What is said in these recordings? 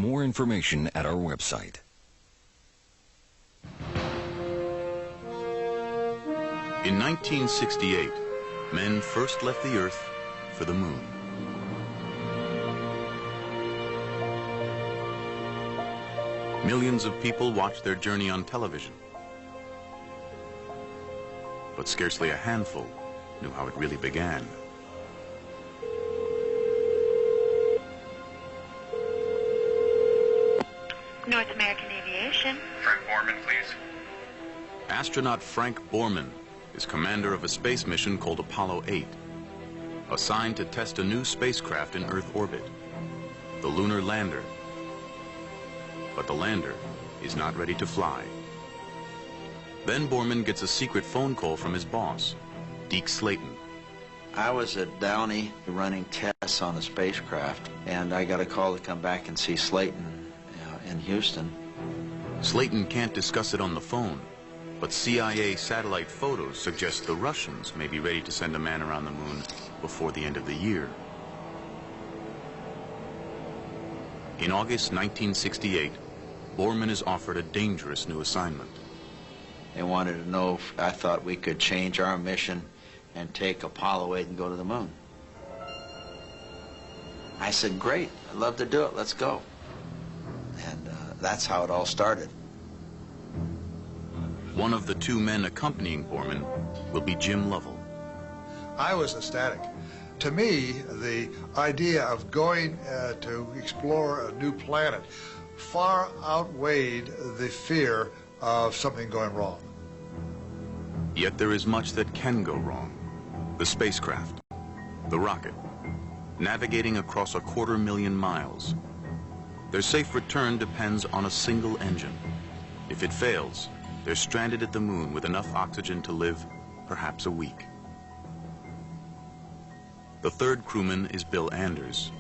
More information at our website. In 1968, men first left the Earth for the Moon. Millions of people watched their journey on television. But scarcely a handful knew how it really began. North American Aviation. Frank Borman, please. Astronaut Frank Borman is commander of a space mission called Apollo 8, assigned to test a new spacecraft in Earth orbit, the lunar lander. But the lander is not ready to fly. Then Borman gets a secret phone call from his boss, Deke Slayton. I was at Downey running tests on a spacecraft, and I got a call to come back and see Slayton in Houston. Slayton can't discuss it on the phone, but CIA satellite photos suggest the Russians may be ready to send a man around the moon before the end of the year. In August 1968, Borman is offered a dangerous new assignment. They wanted to know if I thought we could change our mission and take Apollo 8 and go to the moon. I said, great, I'd love to do it, let's go. And that's how it all started. One of the two men accompanying Borman will be Jim Lovell. I was ecstatic. To me, the idea of going to explore a new planet far outweighed the fear of something going wrong. Yet there is much that can go wrong. The spacecraft, the rocket, navigating across 250,000 miles. Their safe return depends on a single engine. If it fails, they're stranded at the moon with enough oxygen to live perhaps a week. The third crewman is Bill Anders.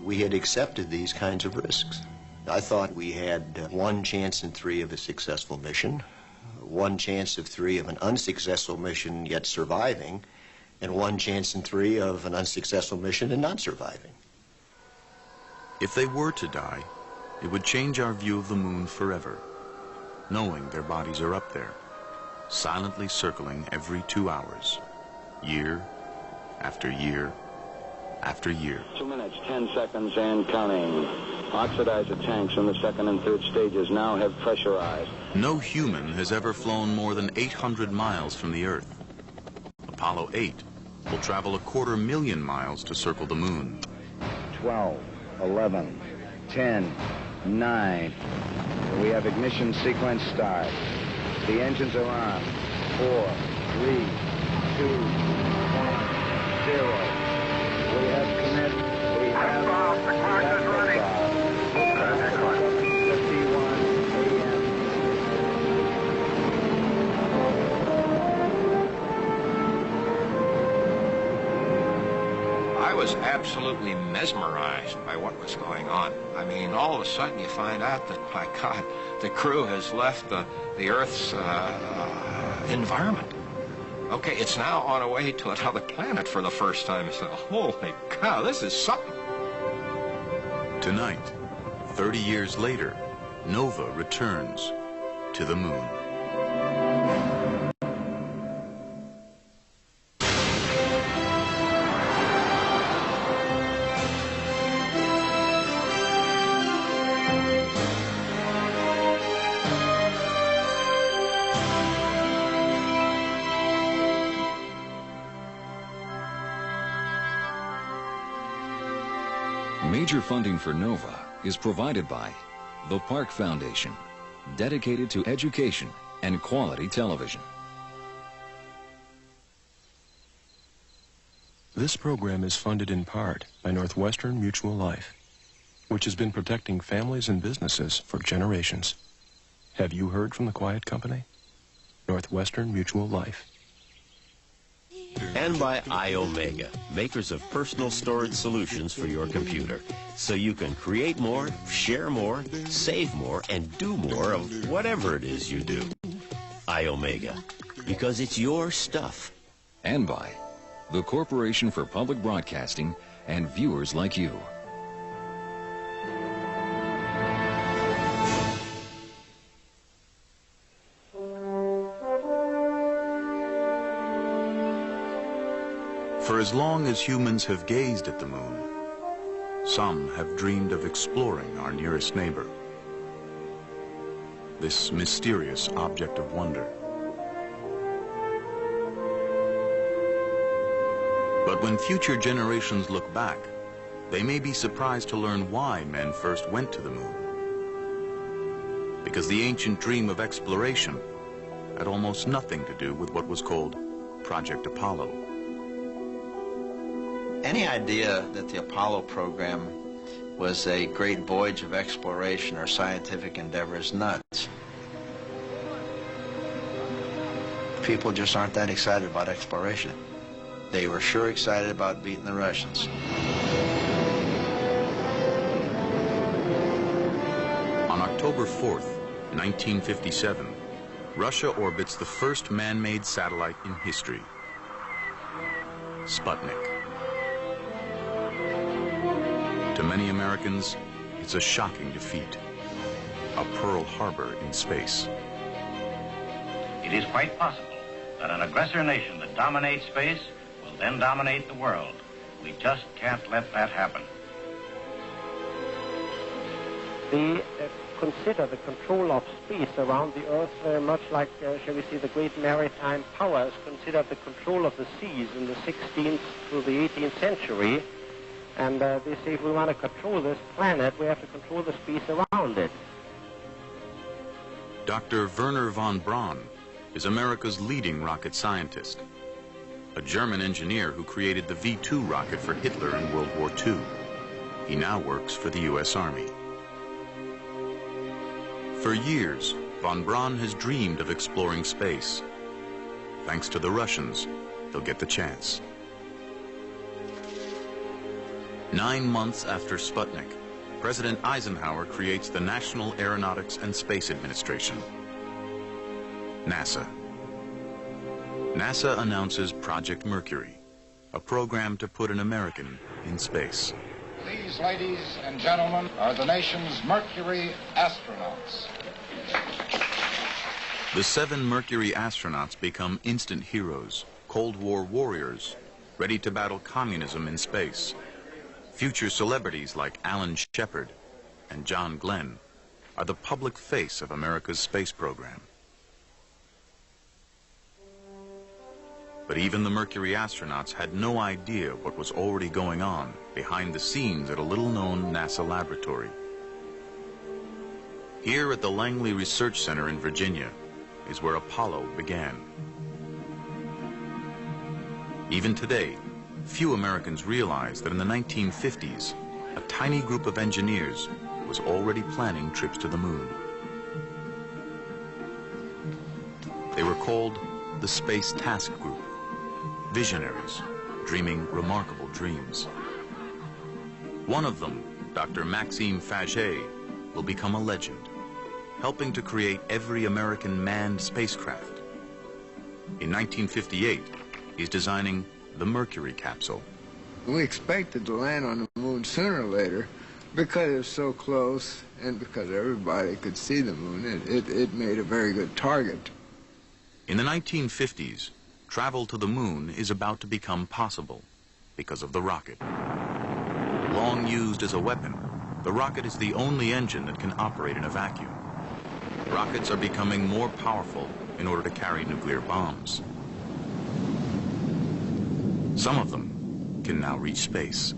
We had accepted these kinds of risks. I thought we had one chance in 3 of a successful mission, one chance of 3 of an unsuccessful mission yet surviving, and one chance in 3 of an unsuccessful mission and not surviving. If they were to die, it would change our view of the moon forever, knowing their bodies are up there, silently circling every 2 hours, year after year after year. 2 minutes, 10 seconds and counting. Oxidizer tanks in the second and third stages now have pressurized. No human has ever flown more than 800 miles from the Earth. Apollo 8 will travel 250,000 miles to circle the moon. 12, 11, 10, 9. We have ignition sequence start. The engines are on. 4, 3, 2, 1, 0. We have commit. We have the clock is running. 51 a.m. I was absolutely mesmerized by what was going on. I mean, all of a sudden you find out that, my God, the crew has left the Earth's environment. Okay, it's now on a way to another planet for the first time. So, holy cow, this is something. Tonight, 30 years later, Nova returns to the moon. Major funding for NOVA is provided by the Park Foundation, dedicated to education and quality television. This program is funded in part by Northwestern Mutual Life, which has been protecting families and businesses for generations. Have you heard from the quiet company? Northwestern Mutual Life. And by iOmega, makers of personal storage solutions for your computer, so you can create more, share more, save more, and do more of whatever it is you do. iOmega, because it's your stuff. And by the Corporation for Public Broadcasting and viewers like you. For as long as humans have gazed at the moon, some have dreamed of exploring our nearest neighbor, this mysterious object of wonder. But when future generations look back, they may be surprised to learn why men first went to the moon. Because the ancient dream of exploration had almost nothing to do with what was called Project Apollo. Any idea that the Apollo program was a great voyage of exploration or scientific endeavor is nuts. People just aren't that excited about exploration. They were sure excited about beating the Russians. On October 4th, 1957, Russia orbits the first man-made satellite in history, Sputnik. To many Americans, it's a shocking defeat, a Pearl Harbor in space. It is quite possible that an aggressor nation that dominates space will then dominate the world. We just can't let that happen. They consider the control of space around the Earth very much like, shall we say, the great maritime powers considered the control of the seas in the 16th to the 18th century. And they say if we want to control this planet, we have to control the space around it. Dr. Wernher von Braun is America's leading rocket scientist, a German engineer who created the V-2 rocket for Hitler in World War II. He now works for the U.S. Army. For years, von Braun has dreamed of exploring space. Thanks to the Russians, he'll get the chance. 9 months after Sputnik, President Eisenhower creates the National Aeronautics and Space Administration, NASA. NASA announces Project Mercury, a program to put an American in space. These, ladies and gentlemen, are the nation's Mercury astronauts. The 7 Mercury astronauts become instant heroes, Cold War warriors, ready to battle communism in space. Future celebrities like Alan Shepard and John Glenn are the public face of America's space program. But even the Mercury astronauts had no idea what was already going on behind the scenes at a little-known NASA laboratory. Here at the Langley Research Center in Virginia is where Apollo began. Even today, few Americans realize that in the 1950s, a tiny group of engineers was already planning trips to the moon. They were called the Space Task Group, visionaries dreaming remarkable dreams. One of them, Dr. Maxime Faget, will become a legend, helping to create every American manned spacecraft. In 1958, he's designing the Mercury capsule. We expected to land on the moon sooner or later because it was so close and because everybody could see the moon. It made a very good target. In the 1950s, travel to the moon is about to become possible because of the rocket. Long used as a weapon, the rocket is the only engine that can operate in a vacuum. Rockets are becoming more powerful in order to carry nuclear bombs. Some of them can now reach space.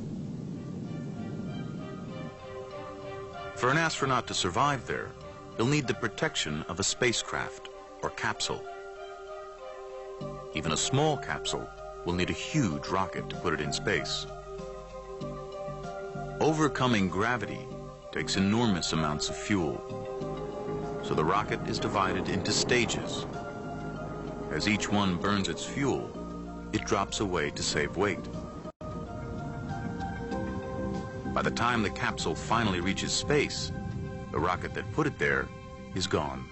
For an astronaut to survive there, he'll need the protection of a spacecraft or capsule. Even a small capsule will need a huge rocket to put it in space. Overcoming gravity takes enormous amounts of fuel, so the rocket is divided into stages. As each one burns its fuel, it drops away to save weight. By the time the capsule finally reaches space, the rocket that put it there is gone.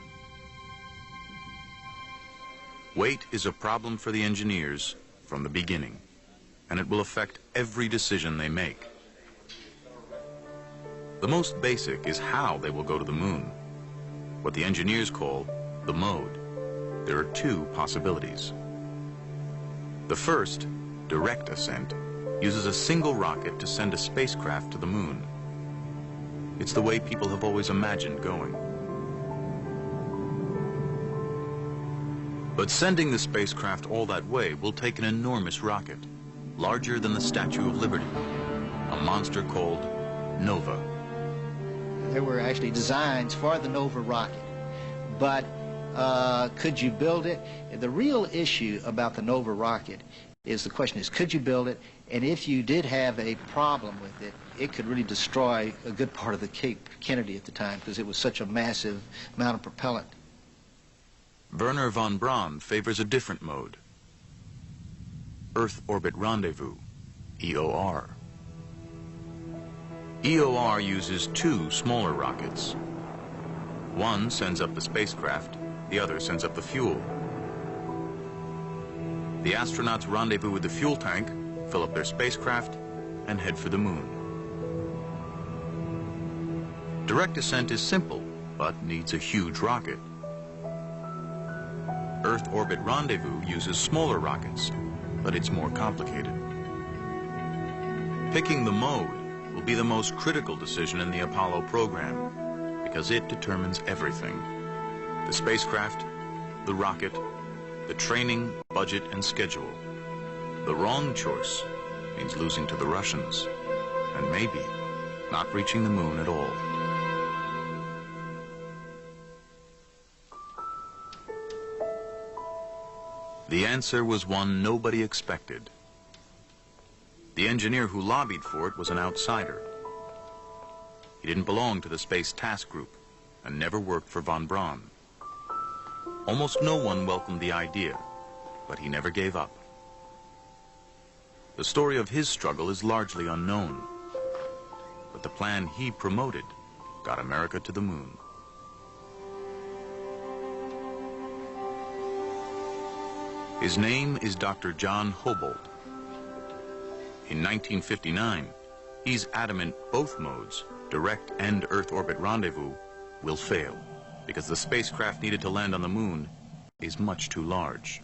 Weight is a problem for the engineers from the beginning, and it will affect every decision they make. The most basic is how they will go to the moon, what the engineers call the mode. There are 2 possibilities. The first direct ascent, uses a single rocket to send a spacecraft to the moon. It's the way people have always imagined going. But sending the spacecraft all that way will take an enormous rocket, larger than the Statue of Liberty, a monster called Nova. There were actually designs for the Nova rocket, but could you build it? The real issue about the Nova rocket is the question is, could you build it? And if you did have a problem with it, it could really destroy a good part of the Cape Kennedy at the time because it was such a massive amount of propellant. Wernher von Braun favors a different mode, Earth Orbit Rendezvous, EOR. EOR uses two smaller rockets. One sends up the spacecraft, the other sends up the fuel. The astronauts rendezvous with the fuel tank, fill up their spacecraft, and head for the moon. Direct ascent is simple, but needs a huge rocket. Earth Orbit Rendezvous uses smaller rockets, but it's more complicated. Picking the mode will be the most critical decision in the Apollo program, because it determines everything. The spacecraft, the rocket, the training, budget, and schedule. The wrong choice means losing to the Russians, and maybe not reaching the moon at all. The answer was one nobody expected. The engineer who lobbied for it was an outsider. He didn't belong to the Space Task Group and never worked for von Braun. Almost no one welcomed the idea, but he never gave up. The story of his struggle is largely unknown, but the plan he promoted got America to the moon. His name is Dr. John Hobolt. In 1959, he's adamant both modes, direct and Earth Orbit Rendezvous, will fail because the spacecraft needed to land on the moon is much too large.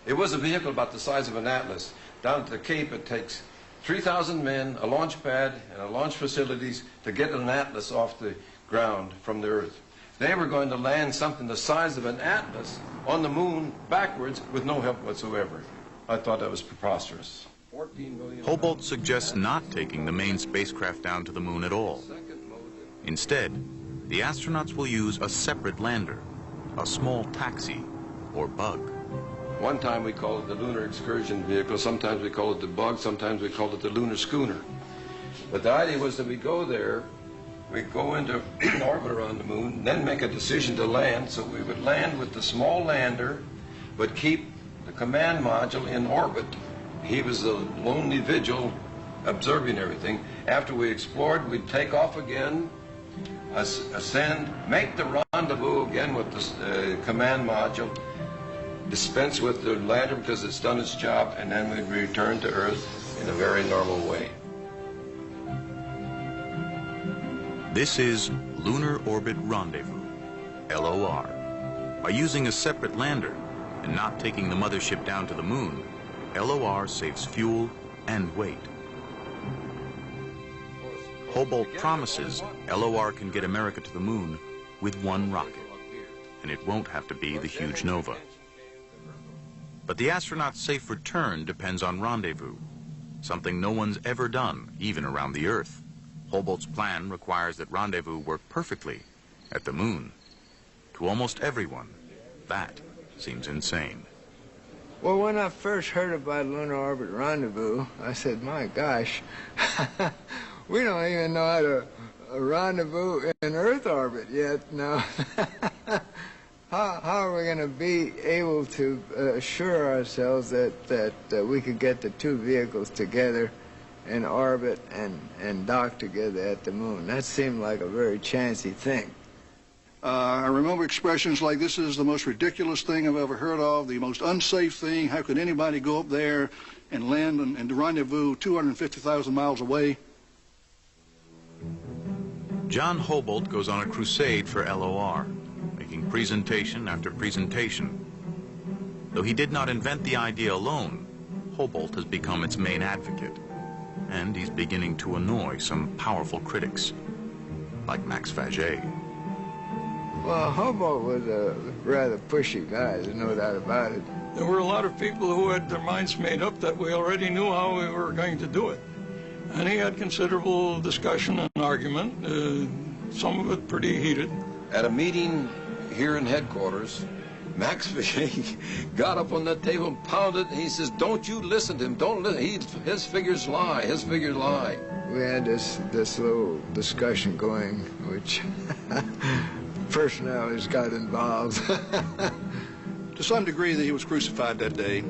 It was a vehicle about the size of an Atlas. Down to the Cape, it takes 3,000 men, a launch pad, and a launch facilities to get an Atlas off the ground from the Earth. They were going to land something the size of an Atlas on the moon backwards with no help whatsoever. I thought that was preposterous. Hobolt suggests not taking the main spacecraft down to the moon at all. Instead, the astronauts will use a separate lander, a small taxi or bug. One time we called it the Lunar Excursion Vehicle, sometimes we called it the bug, sometimes we called it the Lunar Schooner. But the idea was that we go there, we go into orbit around the moon, then make a decision to land, so we would land with the small lander, but keep the command module in orbit. He was the lonely vigil observing everything. After we explored, we'd take off again, ascend, make the rendezvous again with the command module, dispense with the lander because it's done its job, and then we'd return to Earth in a very normal way. This is Lunar Orbit Rendezvous, LOR. By using a separate lander and not taking the mothership down to the moon, LOR saves fuel and weight. Hobolt promises LOR can get America to the moon with one rocket, and it won't have to be the huge Nova. But the astronaut's safe return depends on rendezvous, something no one's ever done, even around the Earth. Hobolt's plan requires that rendezvous work perfectly at the moon. To almost everyone, that seems insane. Well, when I first heard about Lunar Orbit Rendezvous, I said, my gosh, we don't even know how to rendezvous in Earth orbit yet. Now, how are we going to be able to assure ourselves that we could get the two vehicles together in orbit and dock together at the moon? That seemed like a very chancy thing. I remember expressions like, this is the most ridiculous thing I've ever heard of, the most unsafe thing. How could anybody go up there and land and rendezvous 250,000 miles away? John Hobolt goes on a crusade for LOR, making presentation after presentation. Though he did not invent the idea alone, Hobart has become its main advocate, and he's beginning to annoy some powerful critics, like Max Faget. Well, Hobart was a rather pushy guy, there's no doubt about it. There were a lot of people who had their minds made up that we already knew how we were going to do it. And he had considerable discussion and argument, some of it pretty heated. At a meeting here in headquarters, Max Faget got up on that table and pounded. He says, "Don't you listen to him. Don't listen. His figures lie. His figures lie." We had this little discussion going, which personalities got involved. To some degree, that he was crucified that day,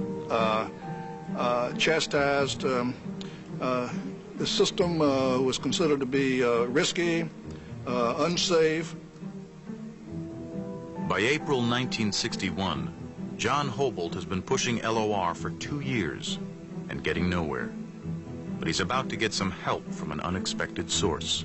chastised. The system was considered to be risky, unsafe. By April 1961, John Hobart has been pushing LOR for 2 years and getting nowhere. But he's about to get some help from an unexpected source.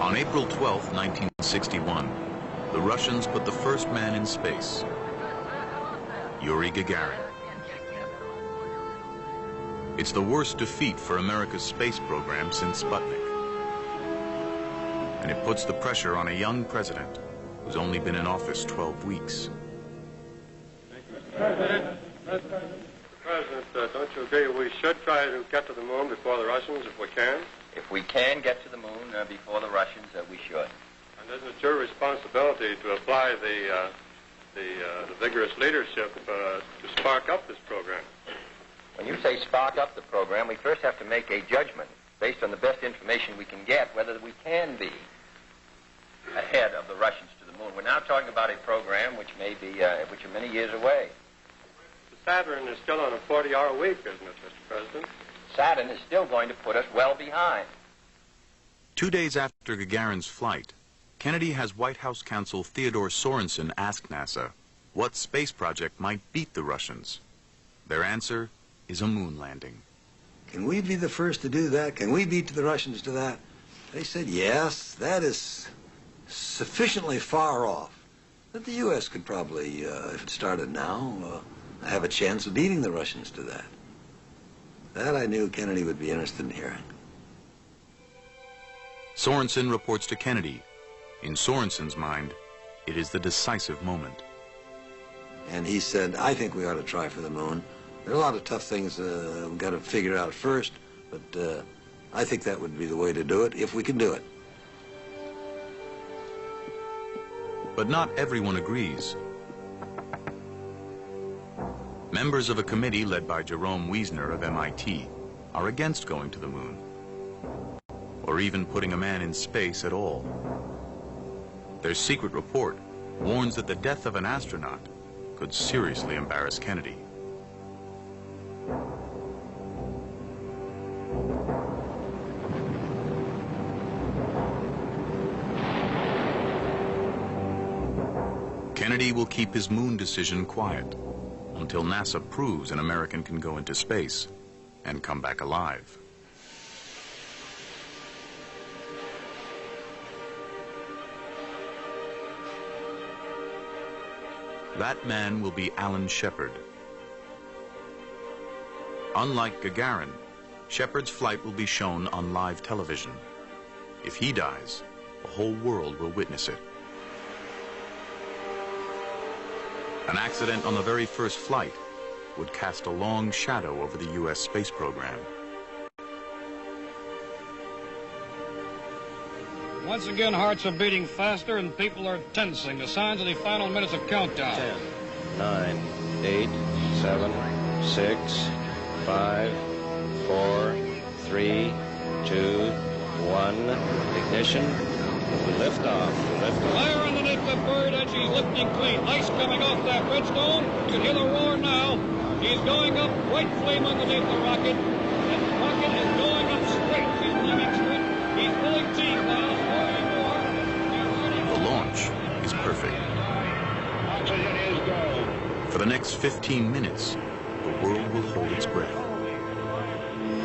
On April 12, 1961, the Russians put the first man in space, Yuri Gagarin. It's the worst defeat for America's space program since Sputnik. And it puts the pressure on a young president who's only been in office 12 weeks. Mr. President, don't you agree we should try to get to the moon before the Russians if we can? If we can get to the moon before the Russians, we should. And isn't it your responsibility to apply the vigorous leadership to spark up this program? When you say spark up the program, we first have to make a judgment based on the best information we can get whether we can be ahead of the Russians to the moon. We're now talking about a program which may be, which are many years away. Saturn is still on a 40-hour week, isn't it, Mr. President? Saturn is still going to put us well behind. 2 days after Gagarin's flight, Kennedy has White House counsel Theodore Sorensen ask NASA what space project might beat the Russians. Their answer is a moon landing. Can we be the first to do that? Can we beat the Russians to that? They said, yes, that is sufficiently far off that the U.S. could probably, if it started now, have a chance of beating the Russians to that. That I knew Kennedy would be interested in hearing. Sorensen reports to Kennedy. In Sorensen's mind, it is the decisive moment. And he said, I think we ought to try for the moon. There are a lot of tough things we've got to figure out first, but I think that would be the way to do it, if we can do it. But not everyone agrees. Members of a committee led by Jerome Wiesner of MIT are against going to the moon, or even putting a man in space at all. Their secret report warns that the death of an astronaut could seriously embarrass Kennedy. Kennedy will keep his moon decision quiet until NASA proves an American can go into space and come back alive. That man will be Alan Shepard. Unlike Gagarin, Shepard's flight will be shown on live television. If he dies, the whole world will witness it. An accident on the very first flight would cast a long shadow over the U.S. space program. Once again, hearts are beating faster and people are tensing. The signs of the final minutes of countdown. 10, 9, 8, 7, 6, 5, 4, 3, 2, 1. Ignition. Lift off. Lift off. Fire underneath the bird as she's lifting clean. Ice coming off that redstone. You can hear the roar now. She's going up, white flame underneath the rocket. And the rocket is going up straight. She's leaving straight. He's pulling teeth now. The launch is perfect. Oxygen is go. For the next 15 minutes, the world will hold its breath.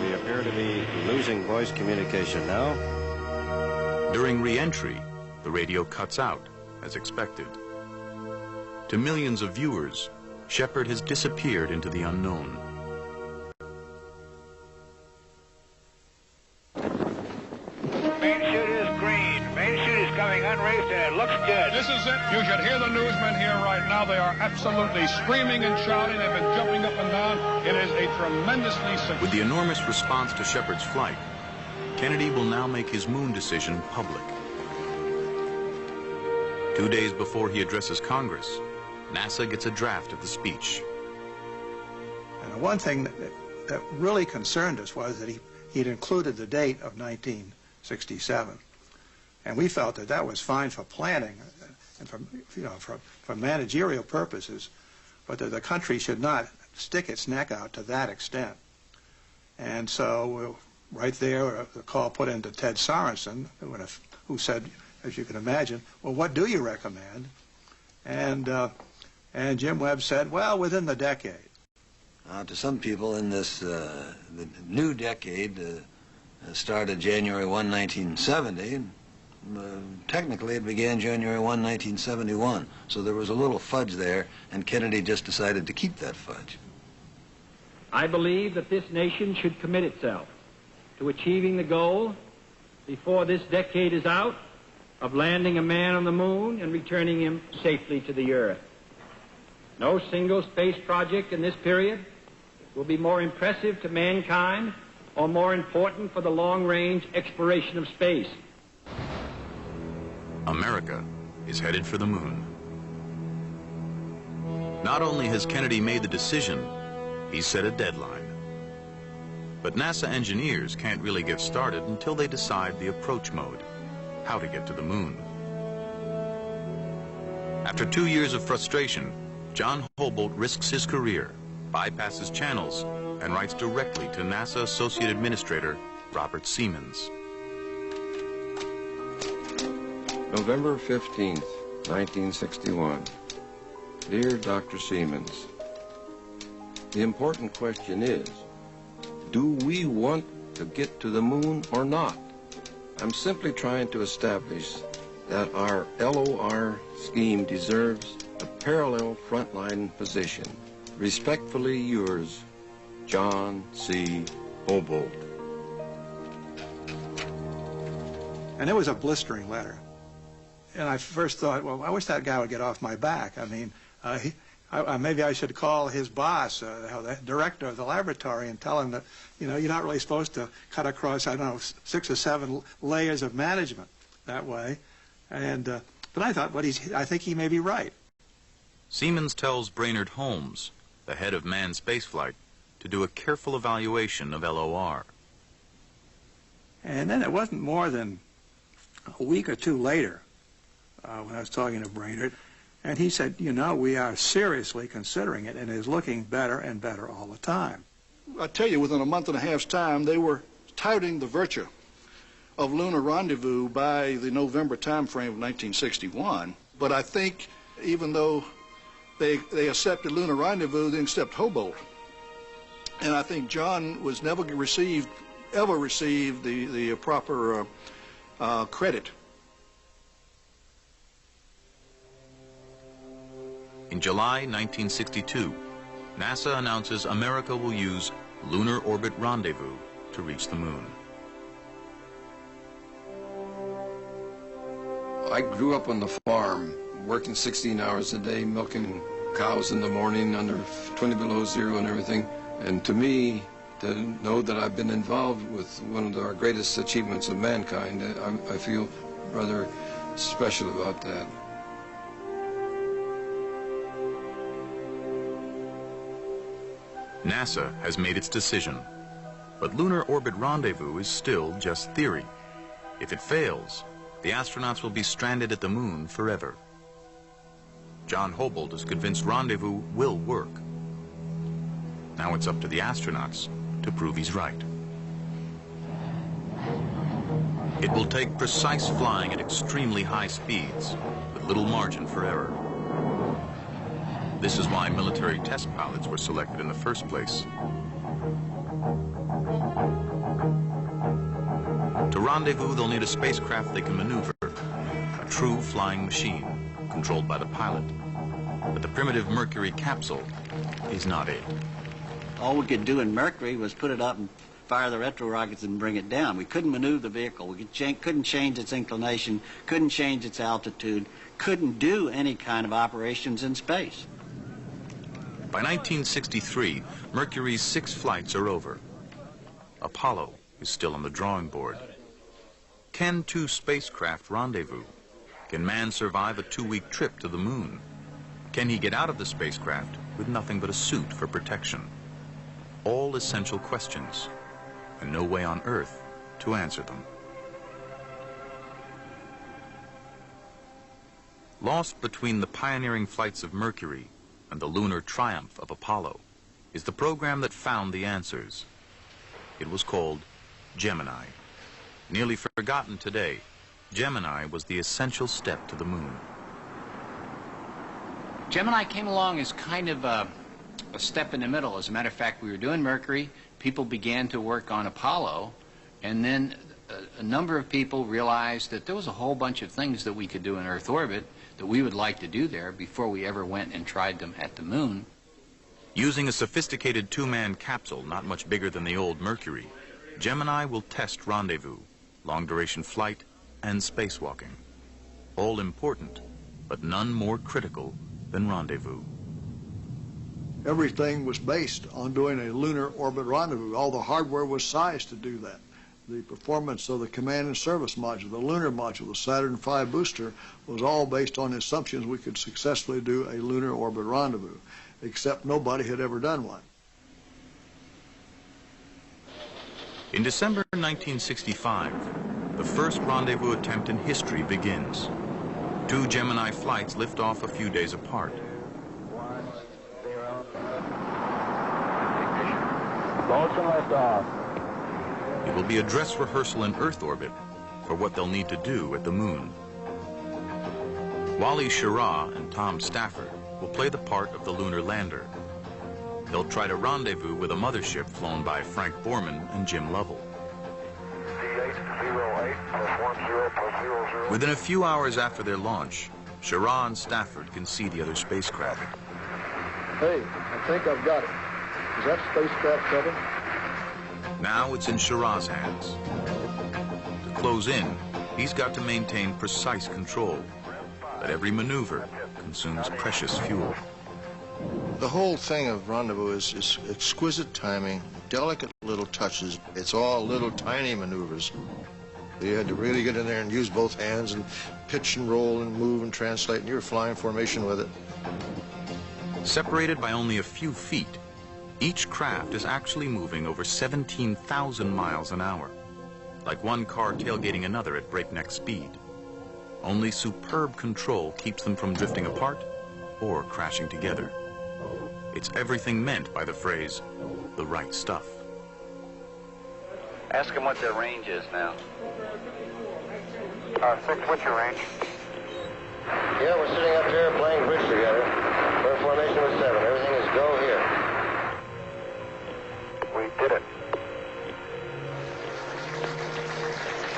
We appear appear to be losing voice communication now. During re-entry, the radio cuts out, as expected. To millions of viewers, Shepard has disappeared into the unknown. Main chute is green. Main chute is coming unreefed and it looks good. This is it. You should hear the newsmen here right now. They are absolutely screaming and shouting. They've been jumping up and down. It is a tremendously successful. With the enormous response to Shepard's flight, Kennedy will now make his moon decision public. 2 days before he addresses Congress, NASA gets a draft of the speech. And the one thing that really concerned us was that he'd included the date of 1967. And we felt that that was fine for planning and for managerial purposes, but that the country should not stick its neck out to that extent. And so right there, the call put into Ted Sorensen, who said, as you can imagine, well, what do you recommend? And Jim Webb said, well, within the decade. To some people in this the new decade started January 1, 1970. Technically, it began January 1, 1971. So there was a little fudge there, and Kennedy just decided to keep that fudge. I believe that this nation should commit itself to achieving the goal before this decade is out of landing a man on the moon and returning him safely to the Earth. No single space project in this period will be more impressive to mankind or more important for the long-range exploration of space. America is headed for the moon. Not only has Kennedy made the decision, he's set a deadline. But NASA engineers can't really get started until they decide the approach mode, how to get to the moon. After 2 years of frustration, John Hobolt risks his career, bypasses channels, and writes directly to NASA Associate Administrator Robert Siemens. November 15th, 1961. Dear Dr. Siemens, the important question is, do we want to get to the moon or not? I'm simply trying to establish that our LOR scheme deserves a parallel frontline position. Respectfully yours, John C. Hobolt. And it was a blistering letter. And I first thought, well, I wish that guy would get off my back. I mean, maybe I should call his boss, the director of the laboratory, and tell him that, you know, you're not really supposed to cut across, I don't know, 6 or 7 layers of management that way. And but I thought, I think he may be right. Siemens tells Brainerd Holmes, the head of manned spaceflight, to do a careful evaluation of LOR. And then it wasn't more than a week or 2 later when I was talking to Brainerd, and he said, you know, we are seriously considering it, and it is looking better and better all the time. I tell you, within a month and a half's time, they were touting the virtue of lunar rendezvous by the November time frame of 1961. But I think even though they accepted lunar rendezvous, they didn't accept Hobolt. And I think John was never received the proper credit. In July 1962, NASA announces America will use Lunar Orbit Rendezvous to reach the moon. I grew up on the farm, working 16 hours a day, milking cows in the morning under 20 below zero and everything. And to me, to know that I've been involved with one of our greatest achievements of mankind, I feel rather special about that. NASA has made its decision, but Lunar Orbit Rendezvous is still just theory. If it fails, the astronauts will be stranded at the moon forever. John Hobolt is convinced Rendezvous will work. Now it's up to the astronauts to prove he's right. It will take precise flying at extremely high speeds, with little margin for error. This is why military test pilots were selected in the first place. rendezvous, they'll need a spacecraft they can maneuver, a true flying machine controlled by the pilot. But the primitive Mercury capsule is not it. All we could do in Mercury was put it up and fire the retro rockets and bring it down. We couldn't maneuver the vehicle. We couldn't change its inclination, couldn't change its altitude, couldn't do any kind of operations in space. By 1963, Mercury's 6 flights are over. Apollo is still on the drawing board. Can 2 spacecraft rendezvous? Can man survive a 2-week trip to the moon? Can he get out of the spacecraft with nothing but a suit for protection? All essential questions, and no way on Earth to answer them. Lost between the pioneering flights of Mercury and the lunar triumph of Apollo is the program that found the answers. It was called Gemini. Nearly forgotten today, Gemini was the essential step to the moon. Gemini came along as kind of a step in the middle. As a matter of fact, we were doing Mercury, people began to work on Apollo, and then a number of people realized that there was a whole bunch of things that we could do in Earth orbit that we would like to do there before we ever went and tried them at the moon. Using a sophisticated 2-man capsule not much bigger than the old Mercury, Gemini will test rendezvous, long-duration flight, and spacewalking. All important, but none more critical than rendezvous. Everything was based on doing a lunar orbit rendezvous. All the hardware was sized to do that. The performance of the command and service module, the lunar module, the Saturn V booster, was all based on the assumptions we could successfully do a lunar orbit rendezvous, except nobody had ever done one. In December 1965, the first rendezvous attempt in history begins. 2 Gemini flights lift off a few days apart. Launch and lift off. It will be a dress rehearsal in Earth orbit for what they'll need to do at the moon. Wally Schirra and Tom Stafford will play the part of the lunar lander. They'll try to rendezvous with a mothership flown by Frank Borman and Jim Lovell. Within a few hours after their launch, Schirra and Stafford can see the other spacecraft. Hey, I think I've got it. Is that spacecraft covered? Now it's in Schirra's hands. To close in, he's got to maintain precise control, but every maneuver consumes precious fuel. The whole thing of rendezvous is exquisite timing, delicate little touches. It's all little tiny maneuvers. You had to really get in there and use both hands and pitch and roll and move and translate, and you're flying formation with it. Separated by only a few feet, each craft is actually moving over 17,000 miles an hour, like one car tailgating another at breakneck speed. Only superb control keeps them from drifting apart or crashing together. It's everything meant by the phrase, the right stuff. Ask them what their range is now. 6, what's your range? Yeah, we're sitting up here playing bridge together. We're in formation with 7. Everything is go here. We did it.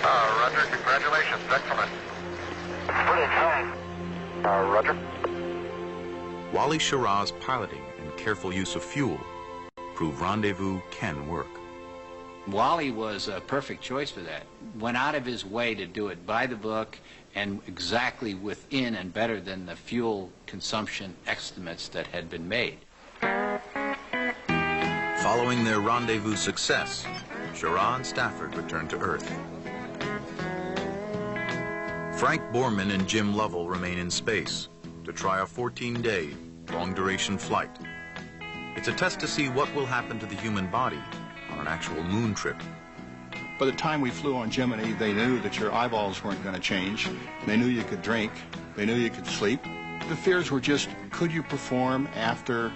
Roger, congratulations. Excellent. Pretty exciting. Roger. Wally Schirra's piloting and careful use of fuel prove rendezvous can work. Wally was a perfect choice for that. Went out of his way to do it by the book and exactly within and better than the fuel consumption estimates that had been made. Following their rendezvous success, Schirra and Stafford returned to Earth. Frank Borman and Jim Lovell remain in space to try a 14-day, long-duration flight. It's a test to see what will happen to the human body on an actual moon trip. By the time we flew on Gemini, they knew that your eyeballs weren't going to change. They knew you could drink. They knew you could sleep. The fears were just, could you perform after,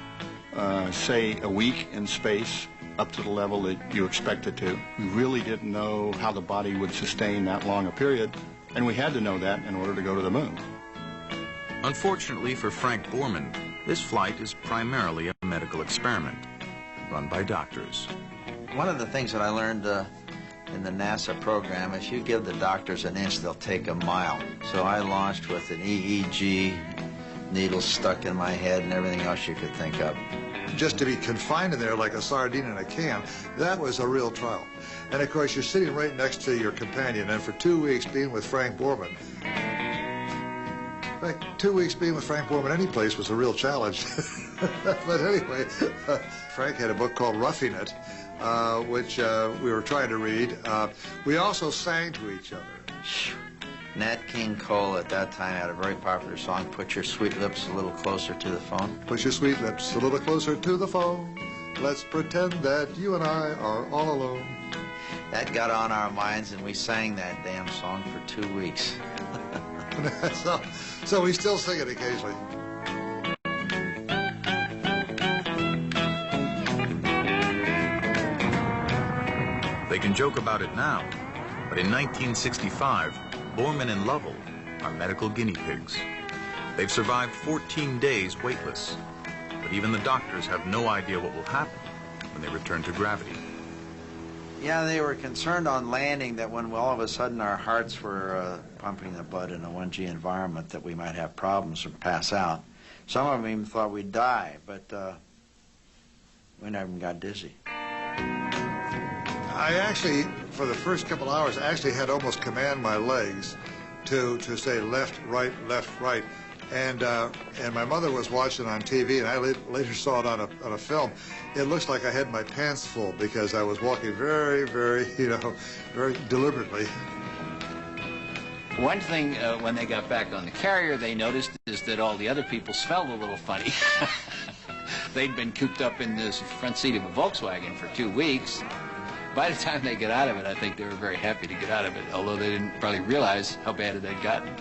say, a week in space up to the level that you expected to? We really didn't know how the body would sustain that long a period, and we had to know that in order to go to the moon. Unfortunately for Frank Borman, this flight is primarily a medical experiment run by doctors. One of the things that I learned in the NASA program, if you give the doctors an inch, they'll take a mile. So I launched with an EEG, needles stuck in my head and everything else you could think of. Just to be confined in there like a sardine in a can, that was a real trial. And of course, you're sitting right next to your companion, and for 2 weeks being with Frank Borman. In fact, 2 weeks being with Frank Borman any place was a real challenge. But anyway, Frank had a book called Roughing It, which we were trying to read. We also sang to each other. Nat King Cole at that time had a very popular song, Put Your Sweet Lips a Little Closer to the Phone. Put your sweet lips a little closer to the phone. Let's pretend that you and I are all alone. That got on our minds, and we sang that damn song for 2 weeks. So we still sing it occasionally. They can joke about it now, but in 1965, Borman and Lovell are medical guinea pigs. They've survived 14 days weightless, but even the doctors have no idea what will happen when they return to gravity. Yeah, they were concerned on landing that when all of a sudden our hearts were pumping the blood in a 1G environment that we might have problems or pass out. Some of them even thought we'd die, but we never even got dizzy. I actually, for the first couple hours, actually had to almost command my legs to say left, right, left, right. And my mother was watching on TV, and I later saw it on a film. It looks like I had my pants full because I was walking very, very, very deliberately. One thing when they got back on the carrier they noticed is that all the other people smelled a little funny. They'd been cooped up in this front seat of a Volkswagen for 2 weeks. By the time they get out of it, I think they were very happy to get out of it, although they didn't probably realize how bad it had gotten.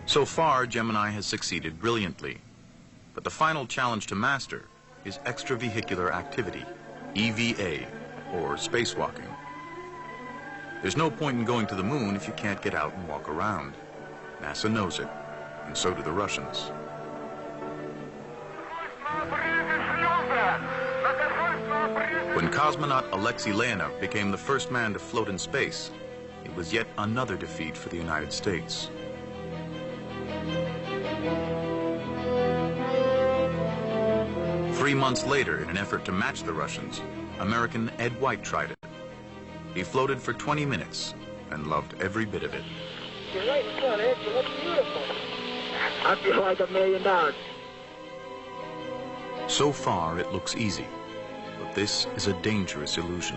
So far, Gemini has succeeded brilliantly. But the final challenge to master is extravehicular activity, EVA, or spacewalking. There's no point in going to the moon if you can't get out and walk around. NASA knows it, and so do the Russians. When cosmonaut Alexei Leonov became the first man to float in space, it was yet another defeat for the United States. Three months later, in an effort to match the Russians, American Ed White tried it. He floated for 20 minutes and loved every bit of it. You're right in front, Ed. You look beautiful. I feel like $1 million. So far, it looks easy, but this is a dangerous illusion.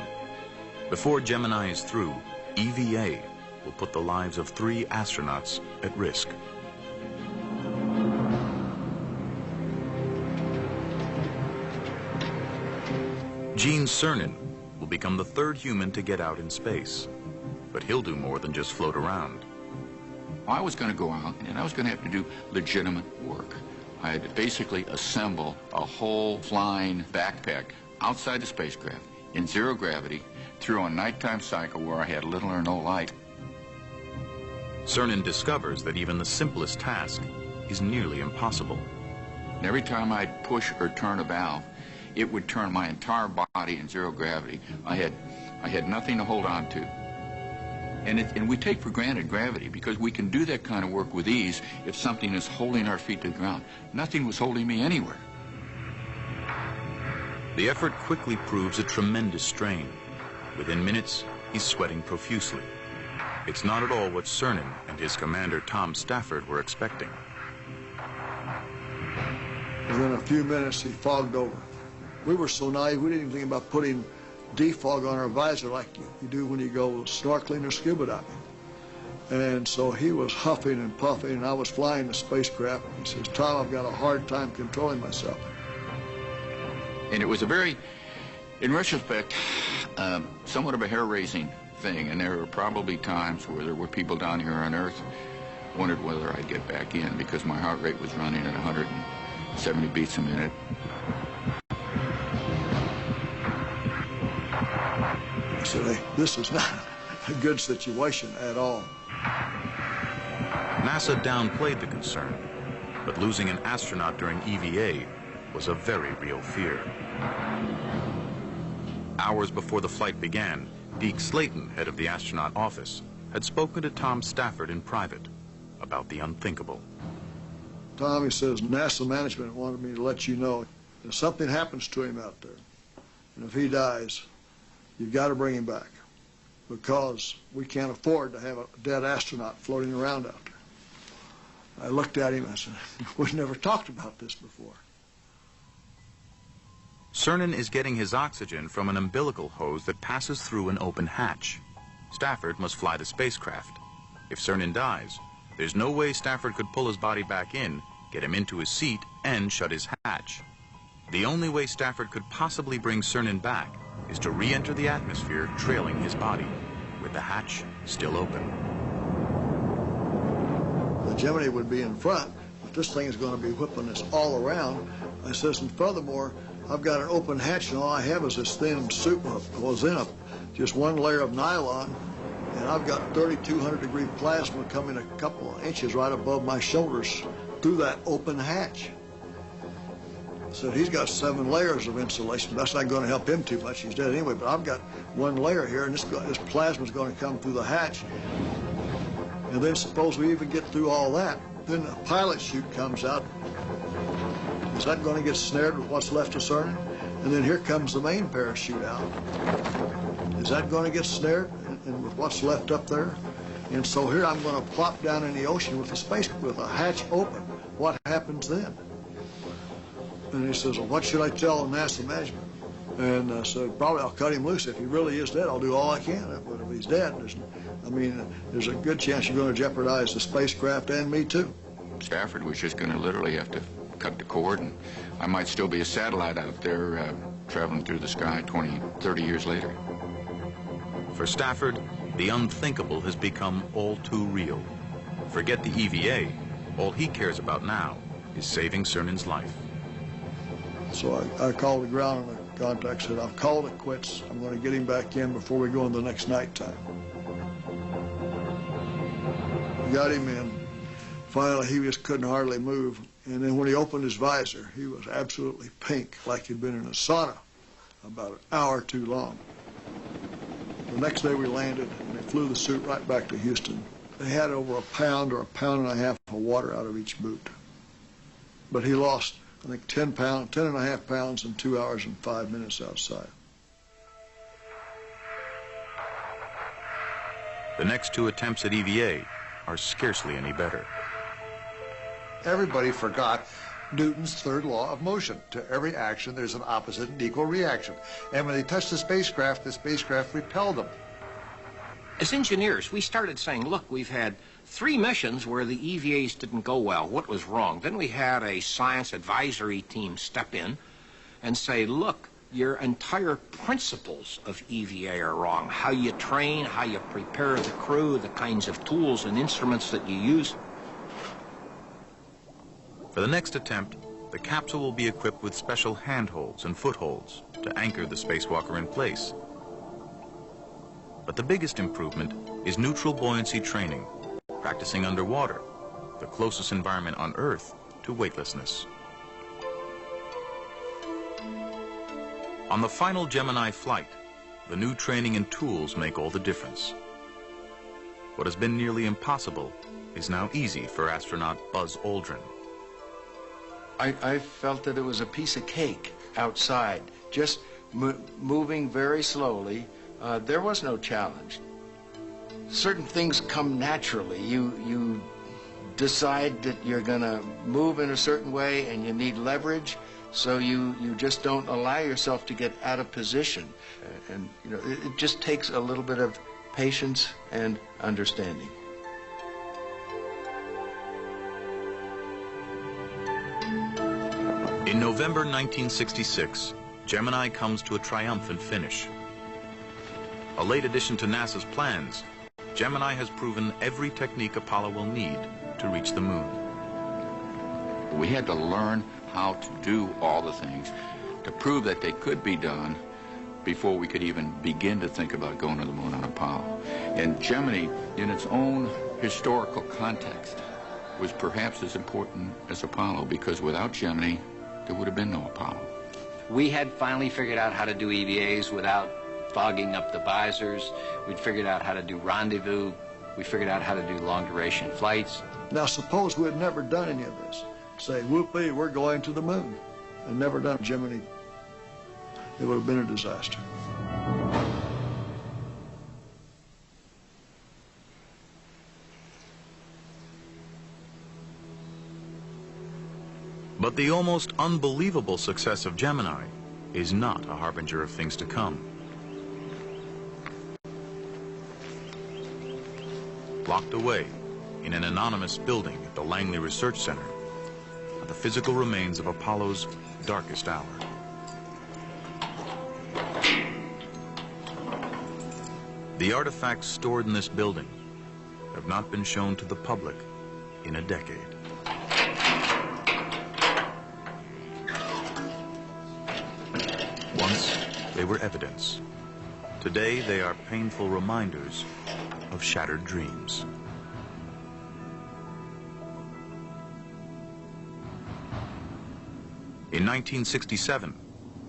Before Gemini is through, EVA will put the lives of 3 astronauts at risk. Gene Cernan will become the 3rd human to get out in space, but he'll do more than just float around. I was going to go out, and I was going to have to do legitimate work. I had to basically assemble a whole flying backpack outside the spacecraft in 0 gravity through a nighttime cycle where I had little or no light. Cernan discovers that even the simplest task is nearly impossible. And every time I'd push or turn a valve, it would turn my entire body in 0 gravity. I had nothing to hold on to. And we take for granted gravity because we can do that kind of work with ease if something is holding our feet to the ground. Nothing was holding me anywhere. The effort quickly proves a tremendous strain. Within minutes, he's sweating profusely. It's not at all what Cernan and his commander, Tom Stafford, were expecting. Within a few minutes, he fogged over. We were so naive, we didn't even think about putting defog on our visor like you do when you go snorkeling or scuba diving. And so he was huffing and puffing, and I was flying the spacecraft. He says, Tom, I've got a hard time controlling myself. And it was a very, in retrospect, somewhat of a hair-raising thing. And there were probably times where there were people down here on Earth wondered whether I'd get back in because my heart rate was running at 170 beats a minute. So this is not a good situation at all. NASA downplayed the concern, but losing an astronaut during EVA was a very real fear. Hours before the flight began, Deke Slayton, head of the astronaut office, had spoken to Tom Stafford in private about the unthinkable. Tom, he says, NASA management wanted me to let you know if something happens to him out there, and if he dies, you've got to bring him back, because we can't afford to have a dead astronaut floating around out there. I looked at him and I said, we've never talked about this before. Cernan is getting his oxygen from an umbilical hose that passes through an open hatch. Stafford must fly the spacecraft. If Cernan dies, there's no way Stafford could pull his body back in, get him into his seat, and shut his hatch. The only way Stafford could possibly bring Cernan back is to re-enter the atmosphere trailing his body, with the hatch still open. The Gemini would be in front, but this thing is going to be whipping us all around. I says, and furthermore, I've got an open hatch, and all I have is this thin suit was in just one layer of nylon, and I've got 3,200-degree plasma coming a couple of inches right above my shoulders through that open hatch. So he's got 7 layers of insulation. That's not going to help him too much. He's dead anyway, but I've got 1 layer here, and this plasma is going to come through the hatch. And then suppose we even get through all that, then a pilot chute comes out. Is that going to get snared with what's left of Cernan? And then here comes the main parachute out. Is that going to get snared and with what's left up there? And so here I'm going to plop down in the ocean with a hatch open. What happens then? And he says, well, what should I tell NASA management? And I said, probably I'll cut him loose. If he really is dead, I'll do all I can. But if he's dead, there's a good chance you're going to jeopardize the spacecraft and me too. Stafford was just going to literally have to cut the cord, and I might still be a satellite out there traveling through the sky 20, 30 years later. For Stafford, the unthinkable has become all too real. Forget the EVA. All he cares about now is saving Cernan's life. So I called the ground and the contact said, I've called it quits. I'm going to get him back in before we go in the next night time. Got him in. Finally, he just couldn't hardly move. And then when he opened his visor, he was absolutely pink, like he'd been in a sauna about an hour too long. The next day we landed, and they flew the suit right back to Houston. They had over a pound or a pound and a half of water out of each boot. But he lost, I think, 10 and a half pounds in 2 hours and 5 minutes outside. The next 2 attempts at EVA are scarcely any better. Everybody forgot Newton's third law of motion. To every action, there's an opposite and equal reaction. And when they touched the spacecraft repelled them. As engineers, we started saying, look, we've had 3 missions where the EVAs didn't go well. What was wrong? Then we had a science advisory team step in and say, look, your entire principles of EVA are wrong. How you train, how you prepare the crew, the kinds of tools and instruments that you use. For the next attempt, the capsule will be equipped with special handholds and footholds to anchor the spacewalker in place. But the biggest improvement is neutral buoyancy training, practicing underwater, the closest environment on Earth to weightlessness. On the final Gemini flight, the new training and tools make all the difference. What has been nearly impossible is now easy for astronaut Buzz Aldrin. I felt that it was a piece of cake outside, just moving very slowly. There was no challenge. Certain things come naturally. You decide that you're going to move in a certain way and you need leverage, so you just don't allow yourself to get out of position. And you know, it just takes a little bit of patience and understanding. In November 1966, Gemini comes to a triumphant finish. A late addition to NASA's plans, Gemini has proven every technique Apollo will need to reach the moon. We had to learn how to do all the things to prove that they could be done before we could even begin to think about going to the moon on Apollo. And Gemini, in its own historical context, was perhaps as important as Apollo, because without Gemini, there would have been no Apollo. We had finally figured out how to do EVAs without fogging up the visors. We'd figured out how to do rendezvous. We figured out how to do long-duration flights. Now, suppose we had never done any of this. Say, whoopee, we're going to the moon, and never done Gemini. It would have been a disaster. But the almost unbelievable success of Gemini is not a harbinger of things to come. Locked away in an anonymous building at the Langley Research Center are the physical remains of Apollo's darkest hour. The artifacts stored in this building have not been shown to the public in a decade. Once, they were evidence. Today, they are painful reminders of shattered dreams. In 1967,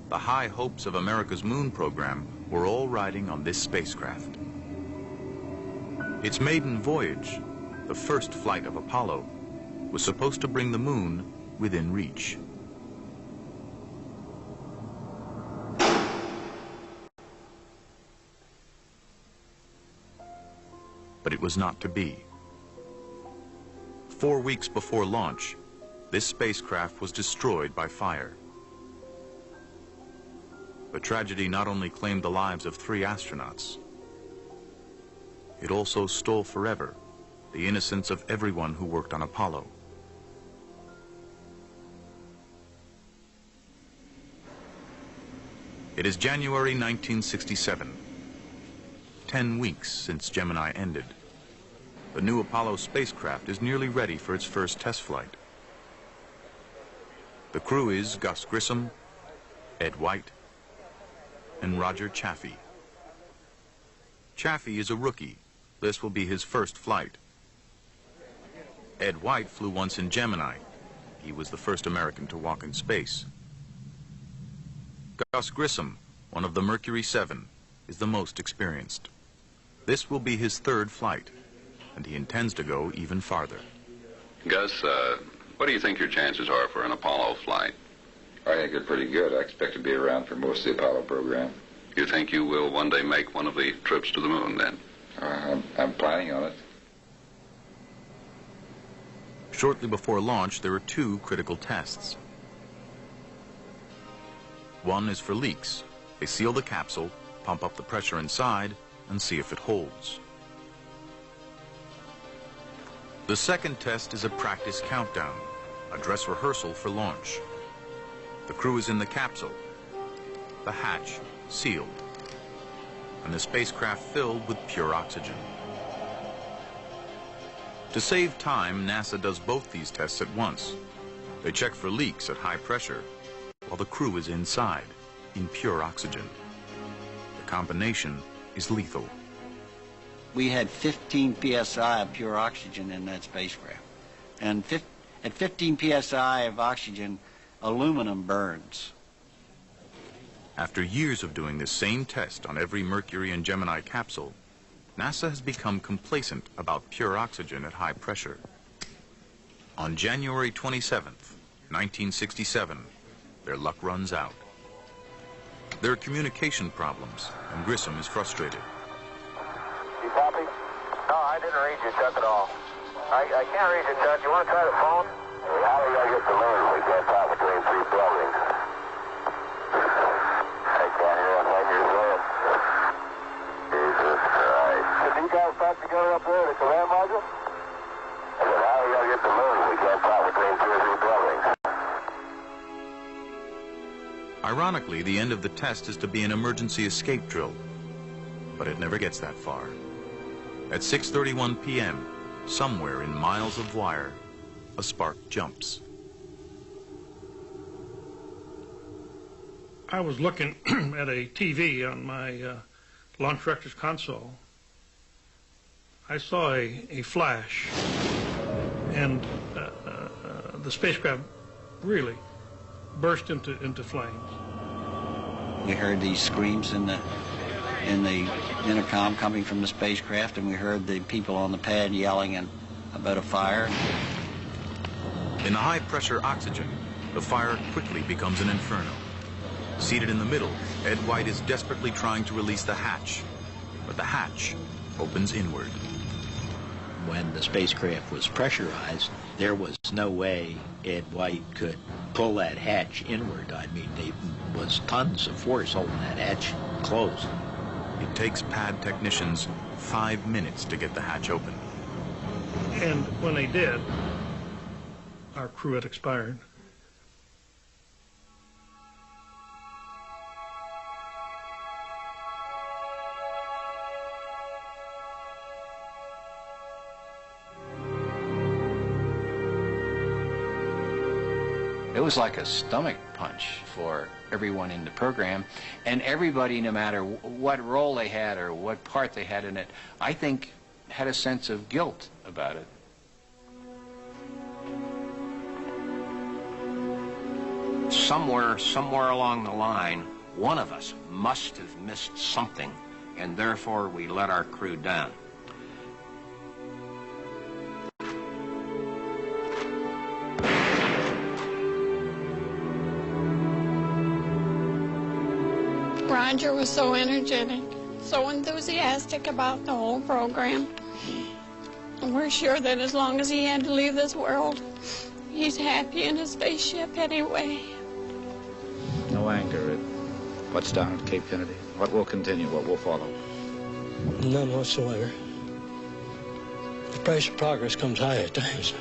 the high hopes of America's moon program were all riding on this spacecraft. Its maiden voyage, the first flight of Apollo, was supposed to bring the moon within reach. But it was not to be. 4 weeks before launch, this spacecraft was destroyed by fire. The tragedy not only claimed the lives of 3 astronauts, it also stole forever the innocence of everyone who worked on Apollo. It is January 1967, 10 weeks since Gemini ended. The new Apollo spacecraft is nearly ready for its first test flight. The crew is Gus Grissom, Ed White, and Roger Chaffee. Chaffee is a rookie. This will be his first flight. Ed White flew once in Gemini. He was the first American to walk in space. Gus Grissom, one of the Mercury 7, is the most experienced. This will be his 3rd flight, and he intends to go even farther. Gus, what do you think your chances are for an Apollo flight? I think they're pretty good. I expect to be around for most of the Apollo program. You think you will one day make one of the trips to the moon, then? I'm planning on it. Shortly before launch, there are 2 critical tests. One is for leaks. They seal the capsule, pump up the pressure inside, and see if it holds. The second test is a practice countdown, a dress rehearsal for launch. The crew is in the capsule, the hatch sealed, and the spacecraft filled with pure oxygen. To save time, NASA does both these tests at once. They check for leaks at high pressure, while the crew is inside, in pure oxygen. The combination is lethal. We had 15 psi of pure oxygen in that spacecraft. And at 15 psi of oxygen, aluminum burns. After years of doing this same test on every Mercury and Gemini capsule, NASA has become complacent about pure oxygen at high pressure. On January 27th, 1967, their luck runs out. There are communication problems, and Grissom is frustrated. You copy? No, I didn't read you, Chuck, at all. I can't read you, Chuck. You want to try the phone? How are we going to get the moon? We can't talk between 3 buildings. I can't hear what you're saying. Jesus Christ. Did you guys talk together up there at the command module? I said, how are we going to get the moon? We can't talk between 2 or 3 buildings. Ironically, the end of the test is to be an emergency escape drill, but it never gets that far. At 6:31 p.m., somewhere in miles of wire, a spark jumps. I was looking at a TV on my launch director's console. I saw a flash, and the spacecraft really burst into flames. We heard these screams in the intercom coming from the spacecraft, and we heard the people on the pad yelling about a fire. In the high-pressure oxygen, the fire quickly becomes an inferno. Seated in the middle, Ed White is desperately trying to release the hatch, but the hatch opens inward. When the spacecraft was pressurized, there was no way Ed White could pull that hatch inward. I mean, there was tons of force holding that hatch closed. It takes pad technicians 5 minutes to get the hatch open. And when they did, our crew had expired. It was like a stomach punch for everyone in the program, and everybody, no matter what role they had or what part they had in it, I think had a sense of guilt about it. Somewhere along the line, one of us must have missed something, and therefore we let our crew down. Roger was so energetic, so enthusiastic about the whole program. And we're sure that as long as he had to leave this world, he's happy in his spaceship anyway. No anger at what's down at Cape Kennedy. What will continue, what will follow? None whatsoever. The price of progress comes high at times.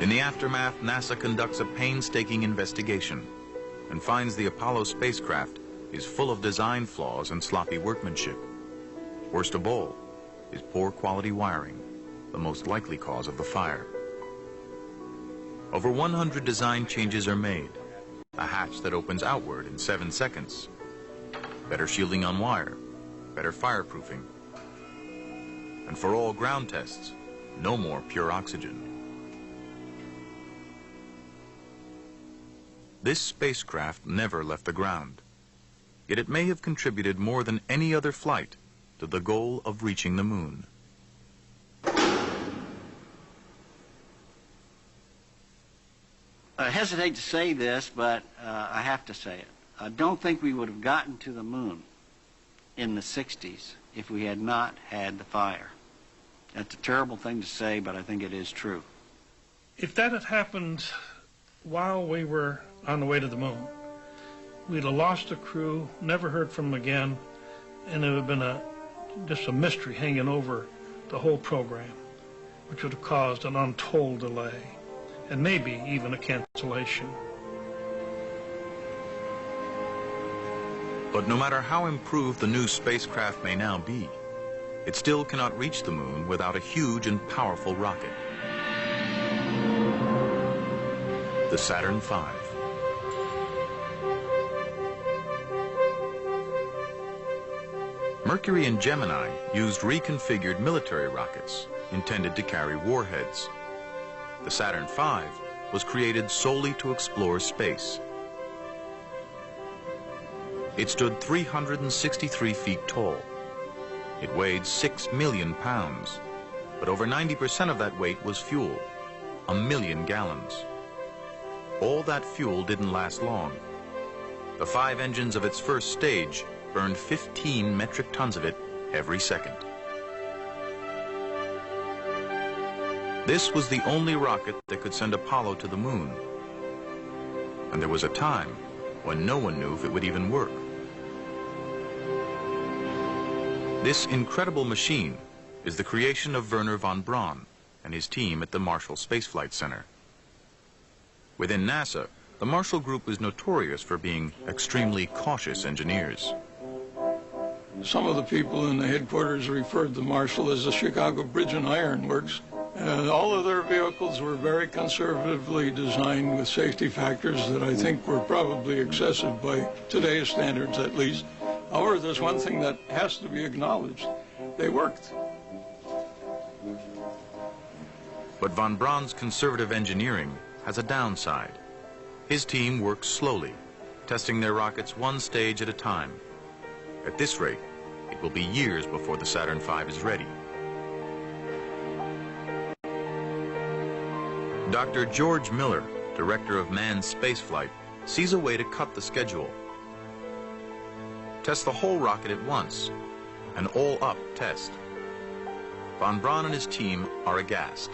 In the aftermath, NASA conducts a painstaking investigation and finds the Apollo spacecraft is full of design flaws and sloppy workmanship. Worst of all is poor quality wiring, the most likely cause of the fire. Over 100 design changes are made. A hatch that opens outward in 7 seconds. Better shielding on wire, better fireproofing. And for all ground tests, no more pure oxygen. This spacecraft never left the ground, yet it may have contributed more than any other flight to the goal of reaching the moon. I hesitate to say this, but I have to say it. I don't think we would have gotten to the moon in the 60s if we had not had the fire. That's a terrible thing to say, but I think it is true. If that had happened while we were on the way to the moon, we'd have lost the crew, never heard from them again, and it would have been just a mystery hanging over the whole program, which would have caused an untold delay, and maybe even a cancellation. But no matter how improved the new spacecraft may now be, it still cannot reach the moon without a huge and powerful rocket. The Saturn V. Mercury and Gemini used reconfigured military rockets intended to carry warheads. The Saturn V was created solely to explore space. It stood 363 feet tall. It weighed 6 million pounds, but over 90% of that weight was fuel, 1 million gallons. All that fuel didn't last long. The 5 engines of its first stage burned 15 metric tons of it every second. This was the only rocket that could send Apollo to the moon. And there was a time when no one knew if it would even work. This incredible machine is the creation of Wernher von Braun and his team at the Marshall Space Flight Center. Within NASA, the Marshall Group is notorious for being extremely cautious engineers. Some of the people in the headquarters referred to Marshall as the Chicago Bridge and Iron Works. All of their vehicles were very conservatively designed with safety factors that I think were probably excessive by today's standards at least. However, there's one thing that has to be acknowledged. they worked. But von Braun's conservative engineering has a downside. His team works slowly, testing their rockets one stage at a time. At this rate, it will be years before the Saturn V is ready. Dr. George Miller, director of manned spaceflight, sees a way to cut the schedule. Test the whole rocket at once, an all-up test. Von Braun and his team are aghast.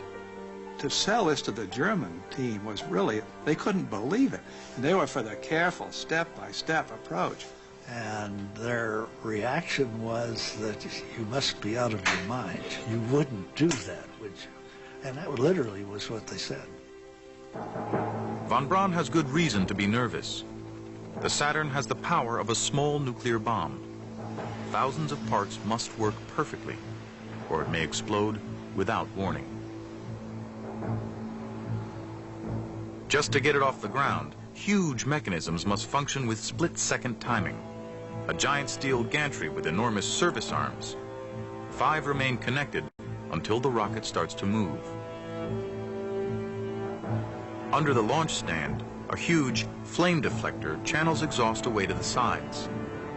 To sell this to the German team was really, they couldn't believe it. And they were for the careful, step-by-step approach. And their reaction was that you must be out of your mind. You wouldn't do that, would you? And that literally was what they said. Von Braun has good reason to be nervous. The Saturn has the power of a small nuclear bomb. Thousands of parts must work perfectly, or it may explode without warning. Just to get it off the ground, huge mechanisms must function with split-second timing. A giant steel gantry with enormous service arms. 5 remain connected until the rocket starts to move. Under the launch stand, a huge flame deflector channels exhaust away to the sides.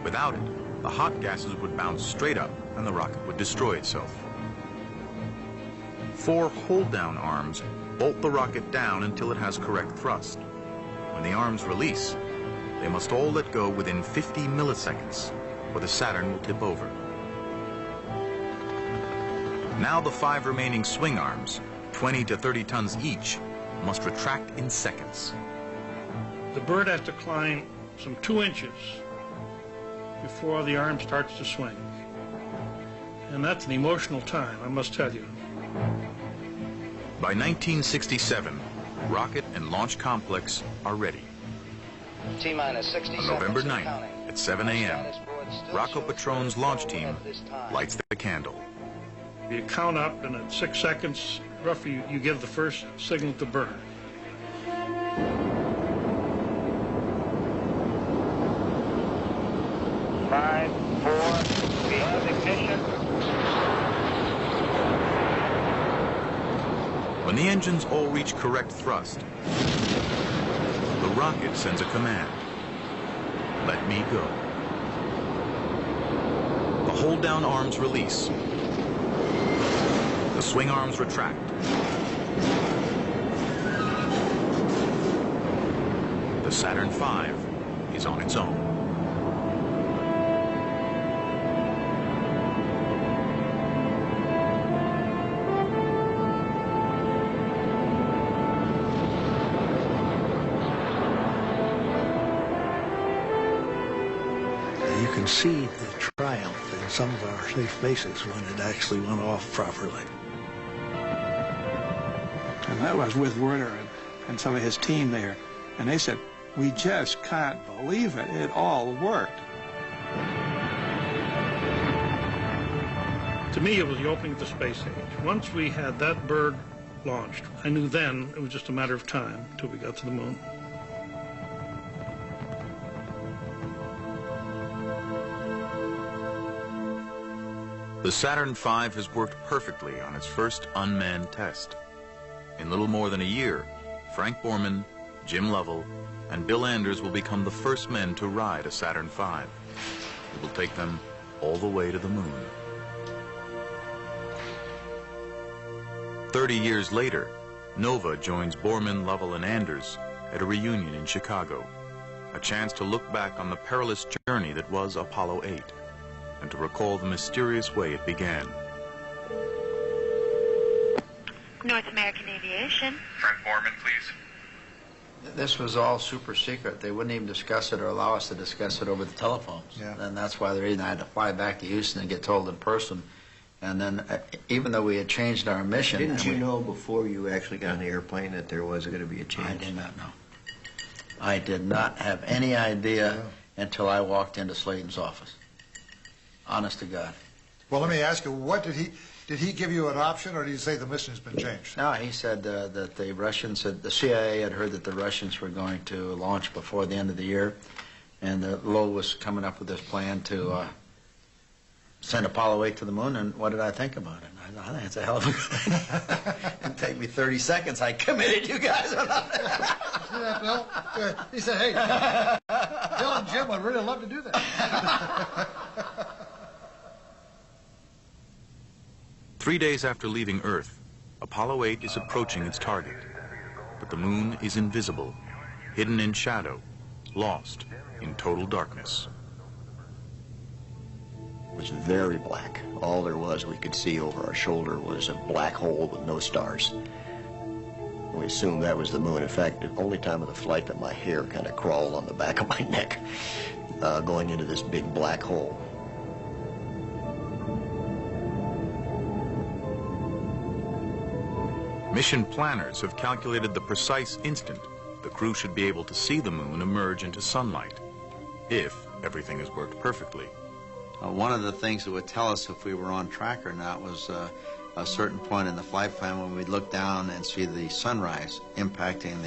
Without it, the hot gases would bounce straight up and the rocket would destroy itself. 4 hold-down arms bolt the rocket down until it has correct thrust. When the arms release, they must all let go within 50 milliseconds, or the Saturn will tip over. Now the 5 remaining swing arms, 20 to 30 tons each, must retract in seconds. The bird has to climb some 2 inches before the arm starts to swing. And that's an emotional time, I must tell you. By 1967, rocket and launch complex are ready. T-minus 60 On November 9th at 7 a.m., Rocco Petron's launch team lights the candle. You count up, and at 6 seconds, roughly, you give the first signal to burn. Five, 4, we have ignition. When the engines all reach correct thrust, the rocket sends a command. Let me go. The hold-down arms release. The swing arms retract. The Saturn V is on its own. You can see the triumph in some of our safe bases when it actually went off properly. And that was with Werner and some of his team there. And they said, we just can't believe it. It all worked. To me, it was the opening of the space age. Once we had that bird launched, I knew then it was just a matter of time until we got to the moon. The Saturn V has worked perfectly on its first unmanned test. In little more than a year, Frank Borman, Jim Lovell, and Bill Anders will become the first men to ride a Saturn V. It will take them all the way to the moon. 30 years later, Nova joins Borman, Lovell, and Anders at a reunion in Chicago, a chance to look back on the perilous journey that was Apollo 8, and to recall the mysterious way it began. North American Aviation. Frank Borman, please. This was all super secret. They wouldn't even discuss it or allow us to discuss it over the telephones. Yeah. And that's why the reason I had to fly back to Houston and get told in person. And then, even though we had changed our mission... Didn't you know before you actually got on the airplane that there was going to be a change? I did not know. I did not have any idea until I walked into Slayton's office. Honest to God. Well, let me ask you, what did he give you an option, or did he say the mission has been changed? No, he said that the Russians the CIA had heard that the Russians were going to launch before the end of the year, and that Lowe was coming up with this plan to sent Apollo 8 to the moon, and what did I think about it? I think it's a hell of a good idea. It'd take me 30 seconds. I committed you guys. See that, Bill? He said, hey, Bill and Jim would really love to do that. 3 days after leaving Earth, Apollo 8 is approaching its target. But the moon is invisible, hidden in shadow, lost in total darkness. It was very black. All there was we could see over our shoulder was a black hole with no stars. We assumed that was the moon. In fact, the only time of the flight that my hair kind of crawled on the back of my neck, going into this big black hole. Mission planners have calculated the precise instant the crew should be able to see the moon emerge into sunlight, if everything has worked perfectly. One of the things that would tell us if we were on track or not was a certain point in the flight plan when we'd look down and see the sunrise impacting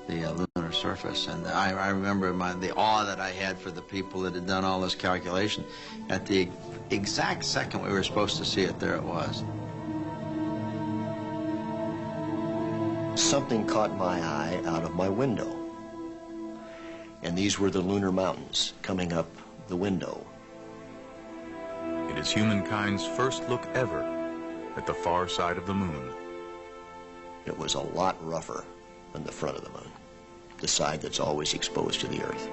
the lunar surface. And I remember the awe that I had for the people that had done all this calculation. At the exact second we were supposed to see it, there it was. Something caught my eye out of my window. And these were the lunar mountains coming up the window. It is humankind's first look ever at the far side of the moon. It was a lot rougher than the front of the moon, the side that's always exposed to the Earth.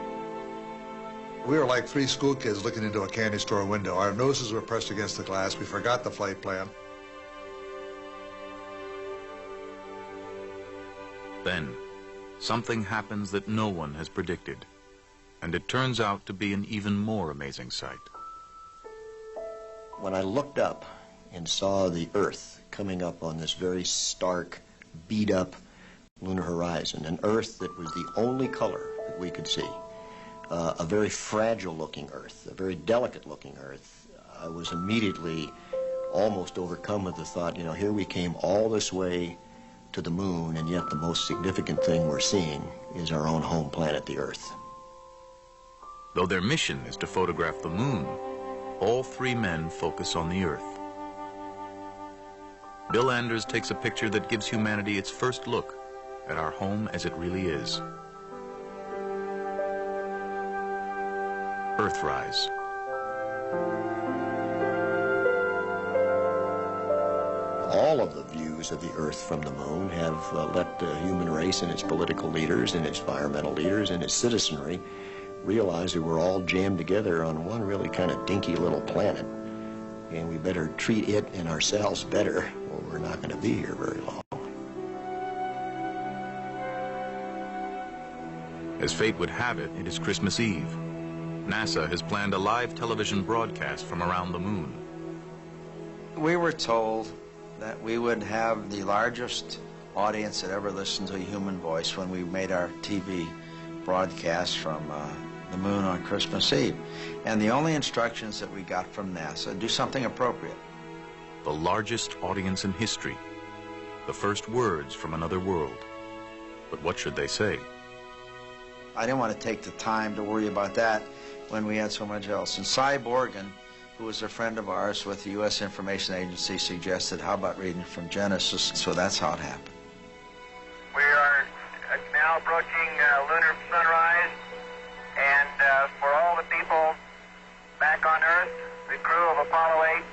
We were like three school kids looking into a candy store window. Our noses were pressed against the glass. We forgot the flight plan. Then, something happens that no one has predicted, and it turns out to be an even more amazing sight. When I looked up and saw the Earth coming up on this very stark, beat-up lunar horizon, an Earth that was the only color that we could see, a very fragile-looking Earth, a very delicate-looking Earth, I was immediately almost overcome with the thought, you know, here we came all this way to the moon, and yet the most significant thing we're seeing is our own home planet, the Earth. Though their mission is to photograph the moon, all three men focus on the Earth. Bill Anders takes a picture that gives humanity its first look at our home as it really is. Earthrise. All of the views of the Earth from the moon have let the human race and its political leaders and its environmental leaders and its citizenry realize that we're all jammed together on one really kind of dinky little planet, and we better treat it and ourselves better, or we're not going to be here very long. As fate would have it, it is Christmas Eve. NASA has planned a live television broadcast from around the moon. We were told that we would have the largest audience that ever listened to a human voice when we made our TV broadcast from the moon on Christmas Eve. And the only instructions that we got from NASA, do something appropriate. The largest audience in history. The first words from another world. But what should they say? I didn't want to take the time to worry about that when we had so much else. And Cy Borgen, who was a friend of ours with the U.S. Information Agency, suggested, how about reading from Genesis? So that's how it happened. We are now approaching lunar sunrise, and for all the people back on Earth, the crew of Apollo 8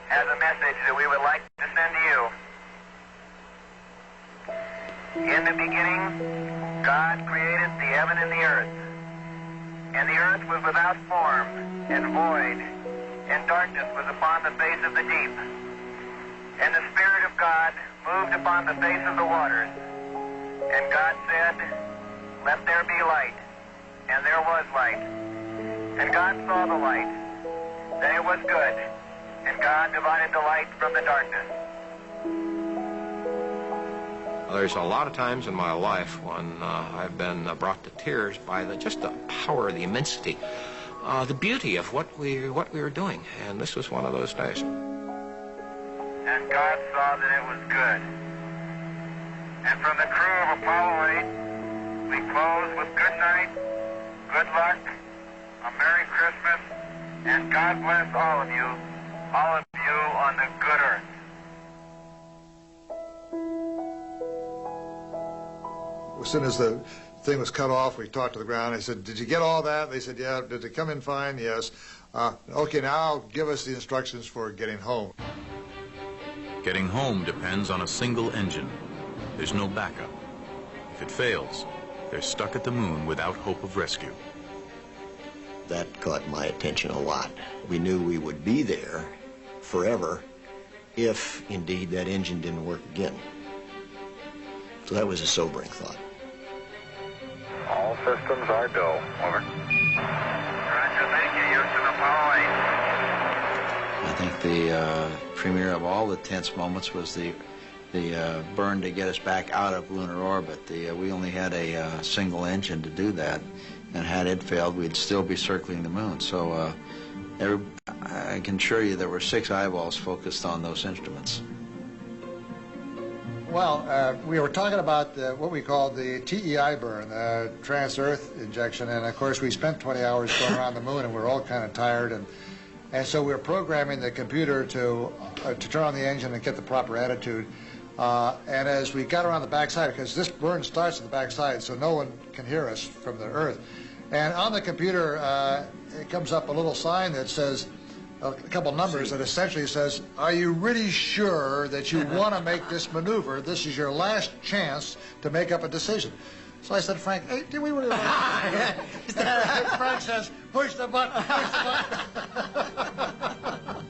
has a message that we would like to send to you. In the beginning, God created the heaven and the earth. And the earth was without form and void, and darkness was upon the face of the deep. And the Spirit of God moved upon the face of the waters. And God said, "Let there be light." And there was light. And God saw the light, that it was good. And God divided the light from the darkness. There's a lot of times in my life when I've been brought to tears by just the power, the immensity, the beauty of what we were doing, and this was one of those days. And God saw that it was good. And from the crew of Apollo 8, we close with good night, good luck, a Merry Christmas, And God bless all of you on the good earth. As soon as the thing was cut off, we talked to the ground. I said, "Did you get all that?" They said, "Yeah." "Did it come in fine?" "Yes." Okay, now give us the instructions for getting home. Getting home depends on a single engine. There's no backup. If it fails, they're stuck at the moon without hope of rescue. That caught my attention a lot. We knew we would be there forever if, indeed, that engine didn't work again. So that was a sobering thought. All systems are go. Over. Roger, thank you. Houston, Apollo 8. I think the premier of all the tense moments was the burn to get us back out of lunar orbit. We only had a single engine to do that, and had it failed, we'd still be circling the moon. So I can assure you there were 6 eyeballs focused on those instruments. Well, we were talking about what we called the TEI burn, trans-Earth injection, and of course we spent 20 hours going around the moon, and we were all kind of tired, and so we were programming the computer to turn on the engine and get the proper attitude. And as we got around the backside, because this burn starts at the backside, so no one can hear us from the Earth, and on the computer it comes up a little sign that says, a couple numbers that essentially says, "Are you really sure that you want to make this maneuver? This is your last chance to make up a decision." So I said, "Frank, hey, do we really want to?" Frank says, "Push the button, push the button."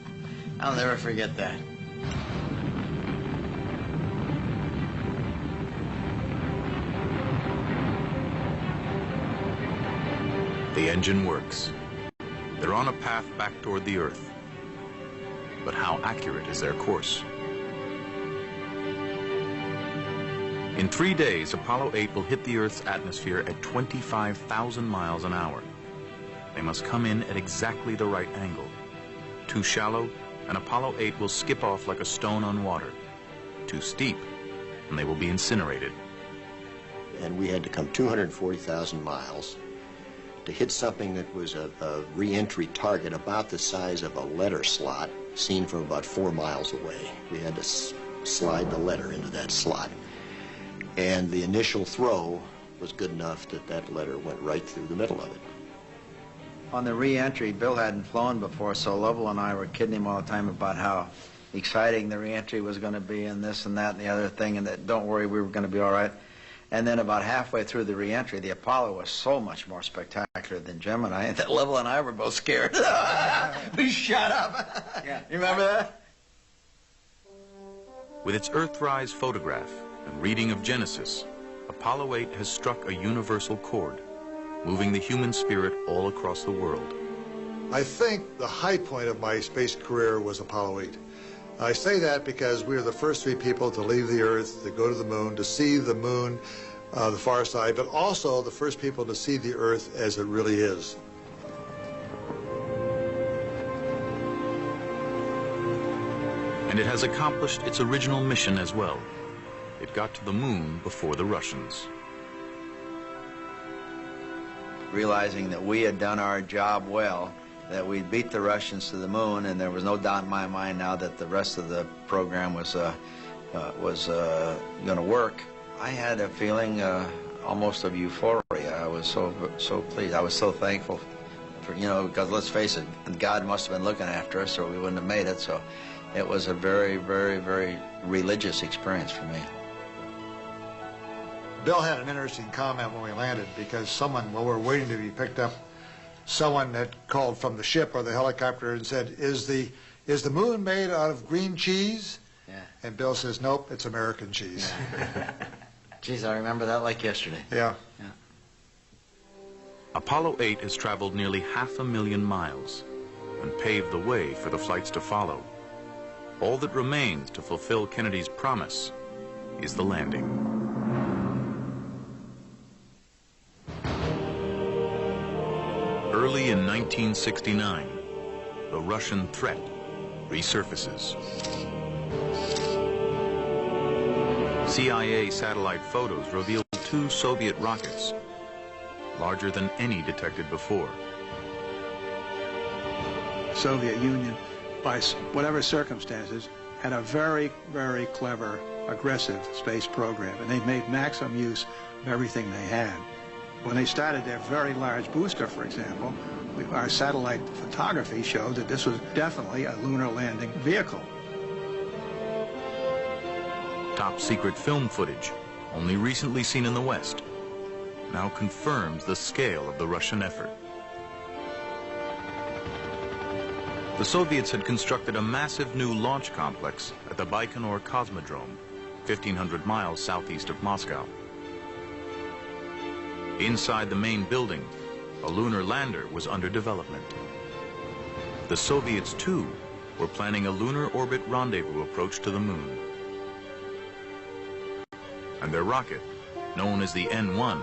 I'll never forget that. The engine works. They're on a path back toward the Earth. But how accurate is their course? In 3 days, Apollo 8 will hit the Earth's atmosphere at 25,000 miles an hour. They must come in at exactly the right angle. Too shallow, and Apollo 8 will skip off like a stone on water. Too steep, and they will be incinerated. And we had to come 240,000 miles to hit something that was a re-entry target about the size of a letter slot, seen from about 4 miles away. We had to slide the letter into that slot. And the initial throw was good enough that that letter went right through the middle of it. On the re-entry, Bill hadn't flown before, so Lovell and I were kidding him all the time about how exciting the re-entry was going to be, and this and that and the other thing, and that don't worry, we were going to be all right. And then about halfway through the re-entry, the Apollo was so much more spectacular than Gemini that Lovell and I were both scared. We shut up. Yeah. You remember that? With its Earthrise photograph and reading of Genesis, Apollo 8 has struck a universal chord, moving the human spirit all across the world. I think the high point of my space career was Apollo 8. I say that because we were the first 3 people to leave the Earth, to go to the moon, to see the moon, the far side, but also the first people to see the Earth as it really is. And it has accomplished its original mission as well. It got to the moon before the Russians. Realizing that we had done our job well, that we'd beat the Russians to the moon, and there was no doubt in my mind now that the rest of the program was going to work. I had a feeling almost of euphoria. I was so pleased. I was so thankful for, because let's face it, God must have been looking after us or we wouldn't have made it. So it was a very, very, very religious experience for me. Bill had an interesting comment when we landed, because someone, while we were waiting to be picked up, someone had called from the ship or the helicopter and said, is the moon made out of green cheese? Yeah. And Bill says, nope, it's American cheese. Yeah. Geez, I remember that like yesterday. Yeah. Yeah. Apollo 8 has traveled nearly 500,000 miles and paved the way for the flights to follow. All that remains to fulfill Kennedy's promise is the landing. Early in 1969, the Russian threat resurfaces. CIA satellite photos reveal 2 Soviet rockets, larger than any detected before. Soviet Union, by whatever circumstances, had a very, very clever, aggressive space program, and they made maximum use of everything they had. When they started their very large booster, for example, our satellite photography showed that this was definitely a lunar landing vehicle. Top secret film footage, only recently seen in the West, now confirms the scale of the Russian effort. The Soviets had constructed a massive new launch complex at the Baikonur Cosmodrome, 1,500 miles southeast of Moscow. Inside the main building, a lunar lander was under development. The Soviets, too, were planning a lunar orbit rendezvous approach to the moon. And their rocket, known as the N1,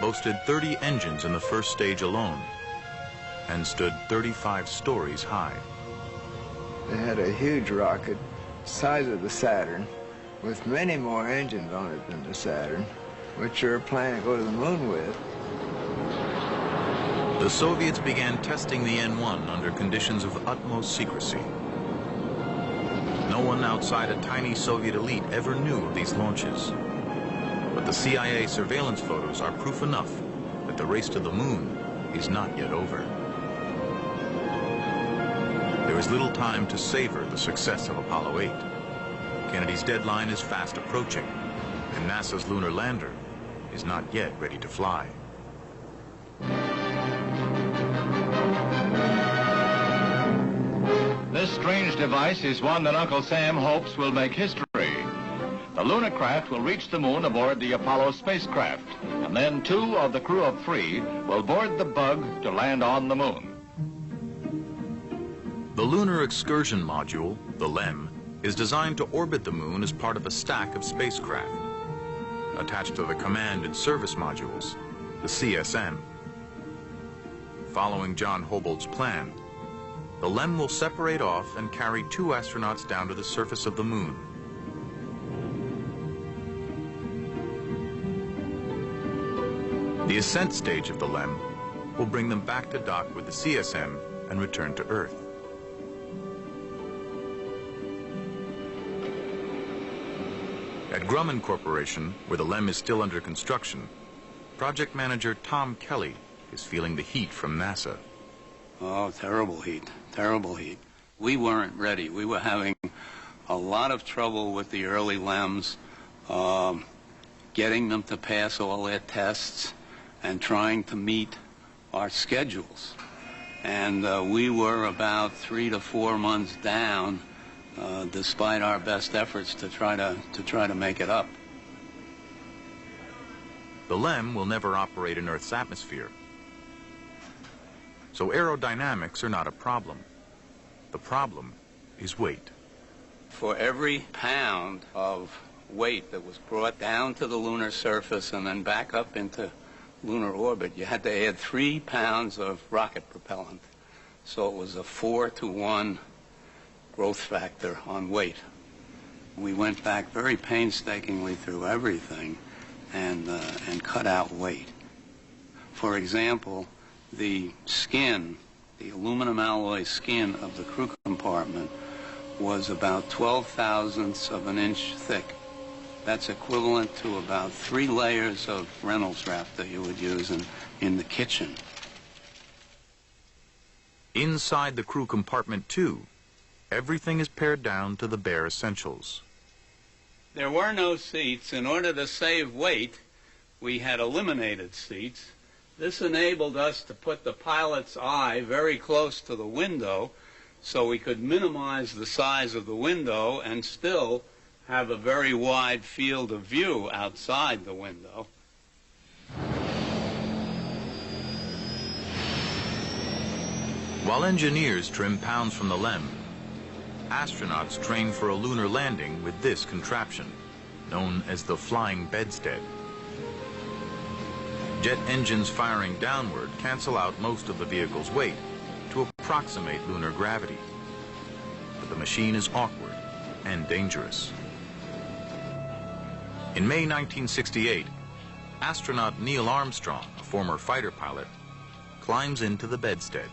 boasted 30 engines in the first stage alone and stood 35 stories high. They had a huge rocket, size of the Saturn, with many more engines on it than the Saturn, which they were planning to go to the moon with. The Soviets began testing the N1 under conditions of utmost secrecy. No one outside a tiny Soviet elite ever knew of these launches. But the CIA surveillance photos are proof enough that the race to the moon is not yet over. There is little time to savor the success of Apollo 8. Kennedy's deadline is fast approaching, and NASA's lunar lander is not yet ready to fly. This strange device is one that Uncle Sam hopes will make history. The lunar craft will reach the moon aboard the Apollo spacecraft, and then 2 of the crew of 3 will board the Bug to land on the moon. The Lunar Excursion Module, the LEM, is designed to orbit the moon as part of a stack of spacecraft. Attached to the Command and Service Modules, the CSM. Following John Hobolt's plan, the LEM will separate off and carry 2 astronauts down to the surface of the moon. The ascent stage of the LEM will bring them back to dock with the CSM and return to Earth. At Grumman Corporation, where the LEM is still under construction, project manager Tom Kelly is feeling the heat from NASA. Oh, terrible heat, terrible heat. We weren't ready. We were having a lot of trouble with the early LEMs, getting them to pass all their tests and trying to meet our schedules. And we were about 3 to 4 months down, despite our best efforts to try to make it up. The LEM will never operate in Earth's atmosphere, so aerodynamics are not a problem. The problem is weight. For every pound of weight that was brought down to the lunar surface and then back up into lunar orbit, you had to add 3 pounds of rocket propellant. So it was a 4-to-1 growth factor on weight. We went back very painstakingly through everything and cut out weight. For example, the skin, the aluminum alloy skin of the crew compartment was about 12 thousandths of an inch thick. That's equivalent to about 3 layers of Reynolds wrap that you would use in the kitchen. Inside the crew compartment, too, everything is pared down to the bare essentials. There were no seats. In order to save weight, we had eliminated seats. This enabled us to put the pilot's eye very close to the window so we could minimize the size of the window and still have a very wide field of view outside the window. While engineers trim pounds from the LEM, astronauts train for a lunar landing with this contraption, known as the flying bedstead. Jet engines firing downward cancel out most of the vehicle's weight to approximate lunar gravity. But the machine is awkward and dangerous. In May 1968, astronaut Neil Armstrong, a former fighter pilot, climbs into the bedstead.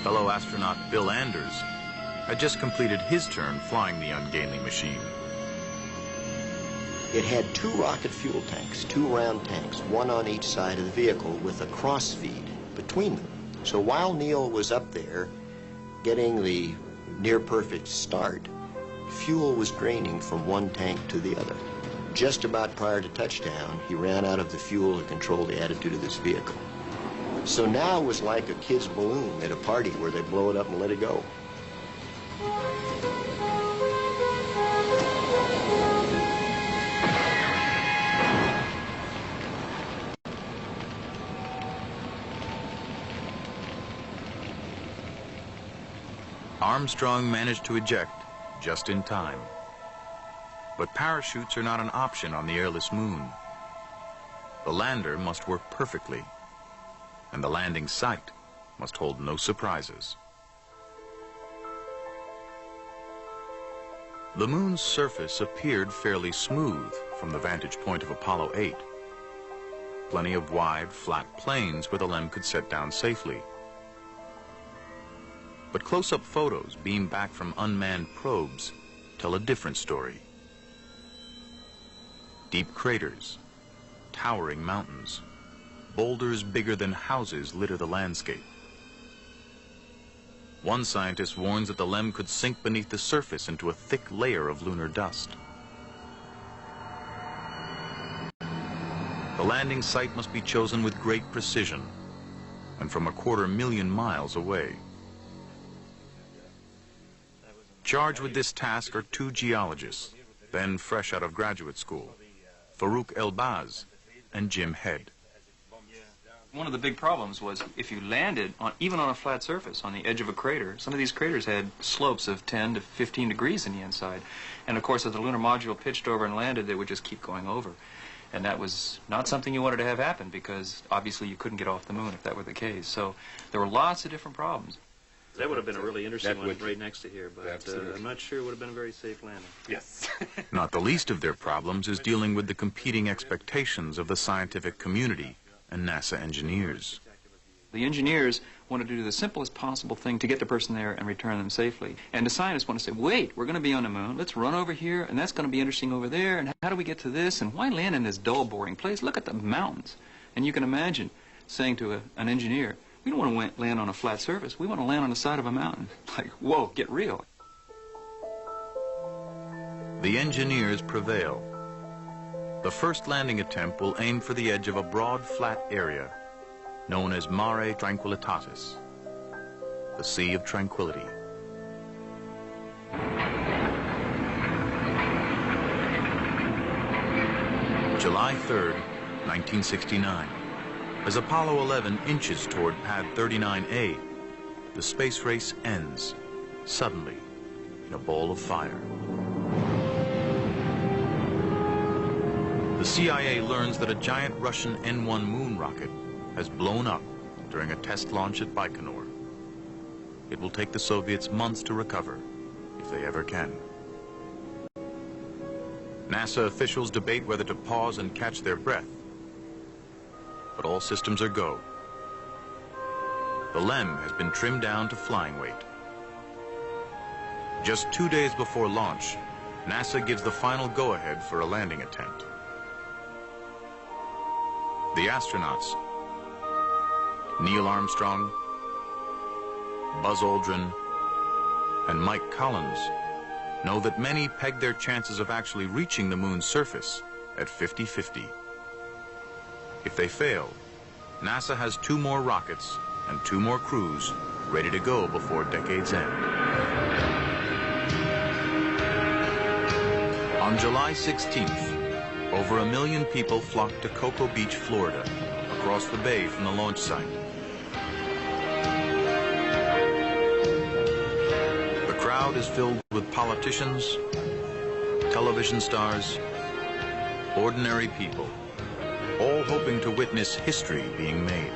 Fellow astronaut Bill Anders had just completed his turn flying the ungainly machine. It had 2 rocket fuel tanks, 2 round tanks, one on each side of the vehicle with a cross feed between them. So while Neil was up there getting the near perfect start, fuel was draining from one tank to the other. Just about prior to touchdown, he ran out of the fuel to control the attitude of this vehicle. So now it was like a kid's balloon at a party where they blow it up and let it go. Armstrong managed to eject just in time. But parachutes are not an option on the airless moon. The lander must work perfectly, and the landing site must hold no surprises. The moon's surface appeared fairly smooth from the vantage point of Apollo 8. Plenty of wide, flat plains where the LEM could set down safely. But close-up photos beamed back from unmanned probes tell a different story. Deep craters, towering mountains, boulders bigger than houses litter the landscape. One scientist warns that the LEM could sink beneath the surface into a thick layer of lunar dust. The landing site must be chosen with great precision and from 250,000 miles away. Charged with this task are 2 geologists, then fresh out of graduate school, Farouk Elbaz and Jim Head. One of the big problems was if you landed even on a flat surface on the edge of a crater, some of these craters had slopes of 10 to 15 degrees in the inside. And of course, as the lunar module pitched over and landed, they would just keep going over. And that was not something you wanted to have happen because obviously you couldn't get off the moon if that were the case. So there were lots of different problems. That would have been a really interesting one right next to here, but I'm not sure it would have been a very safe landing. Yes. Not the least of their problems is dealing with the competing expectations of the scientific community and NASA engineers. The engineers wanted to do the simplest possible thing to get the person there and return them safely. And the scientists want to say, wait, we're going to be on the moon. Let's run over here, and that's going to be interesting over there. And how do we get to this? And why land in this dull, boring place? Look at the mountains. And you can imagine saying to an engineer, we don't want to land on a flat surface. We want to land on the side of a mountain. Like, whoa, get real. The engineers prevail. The first landing attempt will aim for the edge of a broad, flat area known as Mare Tranquillitatis, the Sea of Tranquility. July 3rd, 1969. As Apollo 11 inches toward pad 39A, the space race ends, suddenly, in a ball of fire. The CIA learns that a giant Russian N-1 moon rocket has blown up during a test launch at Baikonur. It will take the Soviets months to recover, if they ever can. NASA officials debate whether to pause and catch their breath, but all systems are go. The LEM has been trimmed down to flying weight. Just 2 days before launch, NASA gives the final go-ahead for a landing attempt. The astronauts, Neil Armstrong, Buzz Aldrin, and Mike Collins, know that many peg their chances of actually reaching the moon's surface at 50-50. If they fail, NASA has 2 more rockets and 2 more crews ready to go before decade's end. On July 16th, over 1 million people flocked to Cocoa Beach, Florida, across the bay from the launch site. The crowd is filled with politicians, television stars, ordinary people, all hoping to witness history being made.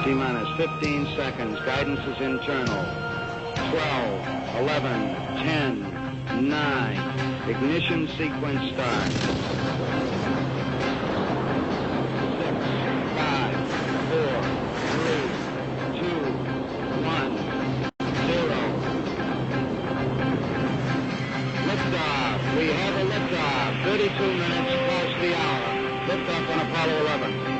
T-minus 15 seconds. Guidance is internal. 12, 11, 10, 9. Ignition sequence start. 6, 5, 4, 3, 2, 1, 0. Liftoff. We have a liftoff. 32 minutes past the hour. Liftoff on Apollo 11.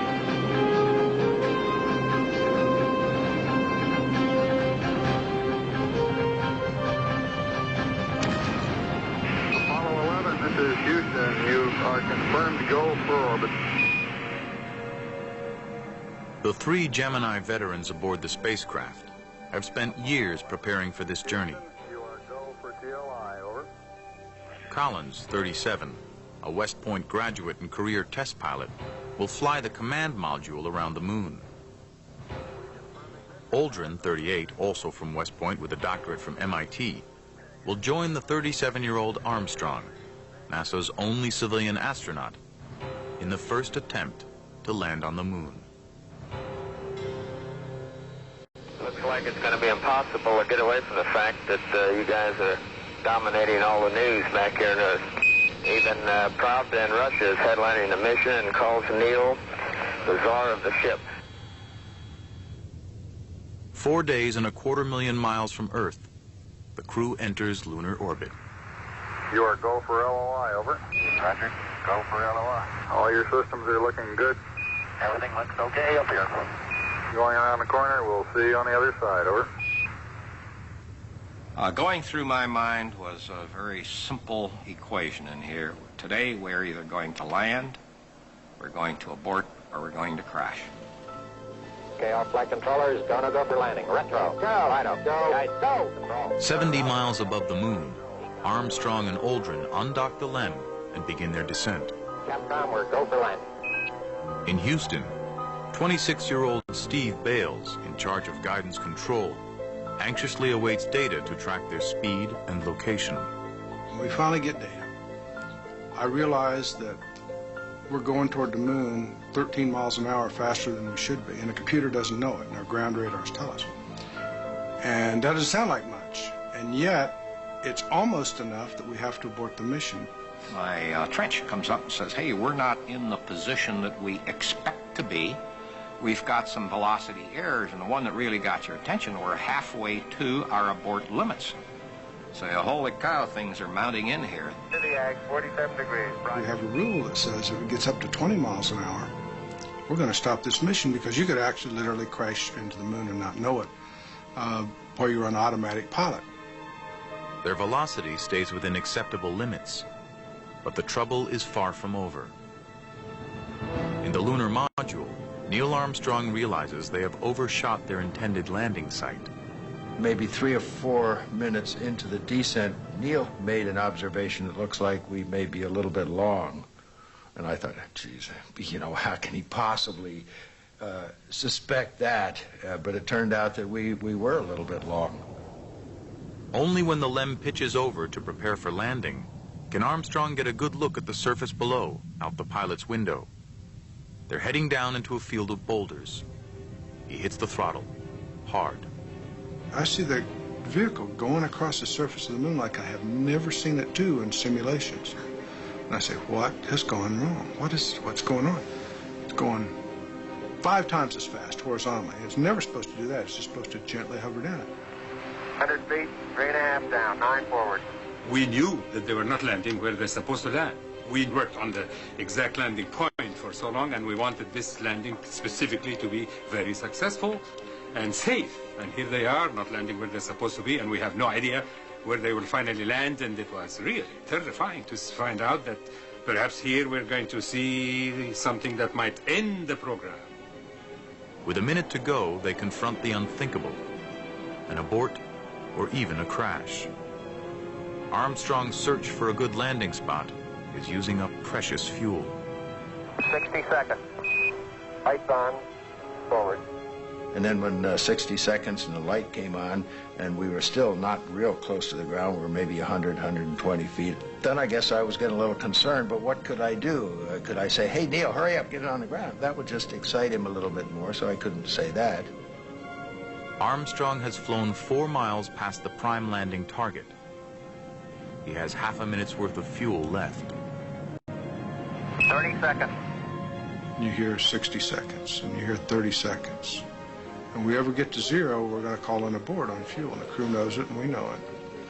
This is Houston. You are confirmed to go for orbit. The 3 Gemini veterans aboard the spacecraft have spent years preparing for this journey. You are go for TLI, over. Collins, 37, a West Point graduate and career test pilot, will fly the command module around the moon. Aldrin, 38, also from West Point with a doctorate from MIT, will join the 37-year-old Armstrong, NASA's only civilian astronaut, in the first attempt to land on the moon. Looks like it's going to be impossible to get away from the fact that you guys are dominating all the news back here in Earth. Even Pravda in Russia is headlining the mission and calls Neil the czar of the ship. 4 days and 250,000 miles from Earth, the crew enters lunar orbit. You are go for LOI, over. Roger. Go for LOI. All your systems are looking good. Everything looks okay up here. Going around the corner, we'll see you on the other side, over. Going through my mind was a very simple equation in here. Today, we're either going to land, we're going to abort, or we're going to crash. Okay, all flight controllers, gonna go for landing. Retro. Go, right up. Go. Guide, go. Control. 70 miles above the moon, Armstrong and Aldrin undock the LEM and begin their descent. Capcom, we're go for landing. In Houston, 26-year-old Steve Bales, in charge of guidance control, anxiously awaits data to track their speed and location. When we finally get data, I realize that we're going toward the moon 13 miles an hour faster than we should be, and the computer doesn't know it, and our ground radars tell us. And that doesn't sound like much, and yet it's almost enough that we have to abort the mission. My trench comes up and says, hey, we're not in the position that we expect to be. We've got some velocity errors, and the one that really got your attention, we're halfway to our abort limits. So, holy cow, things are mounting in here. City 47 degrees. We have a rule that says if it gets up to 20 miles an hour, we're going to stop this mission, because you could actually literally crash into the moon and not know it, or you're an automatic pilot. Their velocity stays within acceptable limits, but the trouble is far from over. In the lunar module, Neil Armstrong realizes they have overshot their intended landing site. Maybe 3 or 4 minutes into the descent, Neil made an observation that looks like we may be a little bit long. And I thought, geez, you know, how can he possibly suspect that? But it turned out that we were a little bit long. Only when the LEM pitches over to prepare for landing can Armstrong get a good look at the surface below, out the pilot's window. They're heading down into a field of boulders. He hits the throttle, hard. I see the vehicle going across the surface of the moon like I have never seen it do in simulations. And I say, what has gone wrong? What's going on? It's going 5 times as fast horizontally. It's never supposed to do that. It's just supposed to gently hover down. 100 feet, 3.5 down, 9 forward. We knew that they were not landing where they're supposed to land. We'd worked on the exact landing point for so long, and we wanted this landing specifically to be very successful and safe. And here they are, not landing where they're supposed to be, and we have no idea where they will finally land. And it was really terrifying to find out that perhaps here we're going to see something that might end the program. With a minute to go, they confront the unthinkable, an abort or even a crash. Armstrong's search for a good landing spot is using up precious fuel. 60 seconds. Lights on. Forward. And then when 60 seconds and the light came on, and we were still not real close to the ground, we were maybe 100, 120 feet. Then I guess I was getting a little concerned, but what could I do? Could I say, hey, Neil, hurry up, get it on the ground? That would just excite him a little bit more, so I couldn't say that. Armstrong has flown 4 miles past the prime landing target. He has half a minute's worth of fuel left. 30 seconds. You hear 60 seconds, and you hear 30 seconds. And we ever get to 0, we're going to call in a board on fuel, and the crew knows it, and we know it.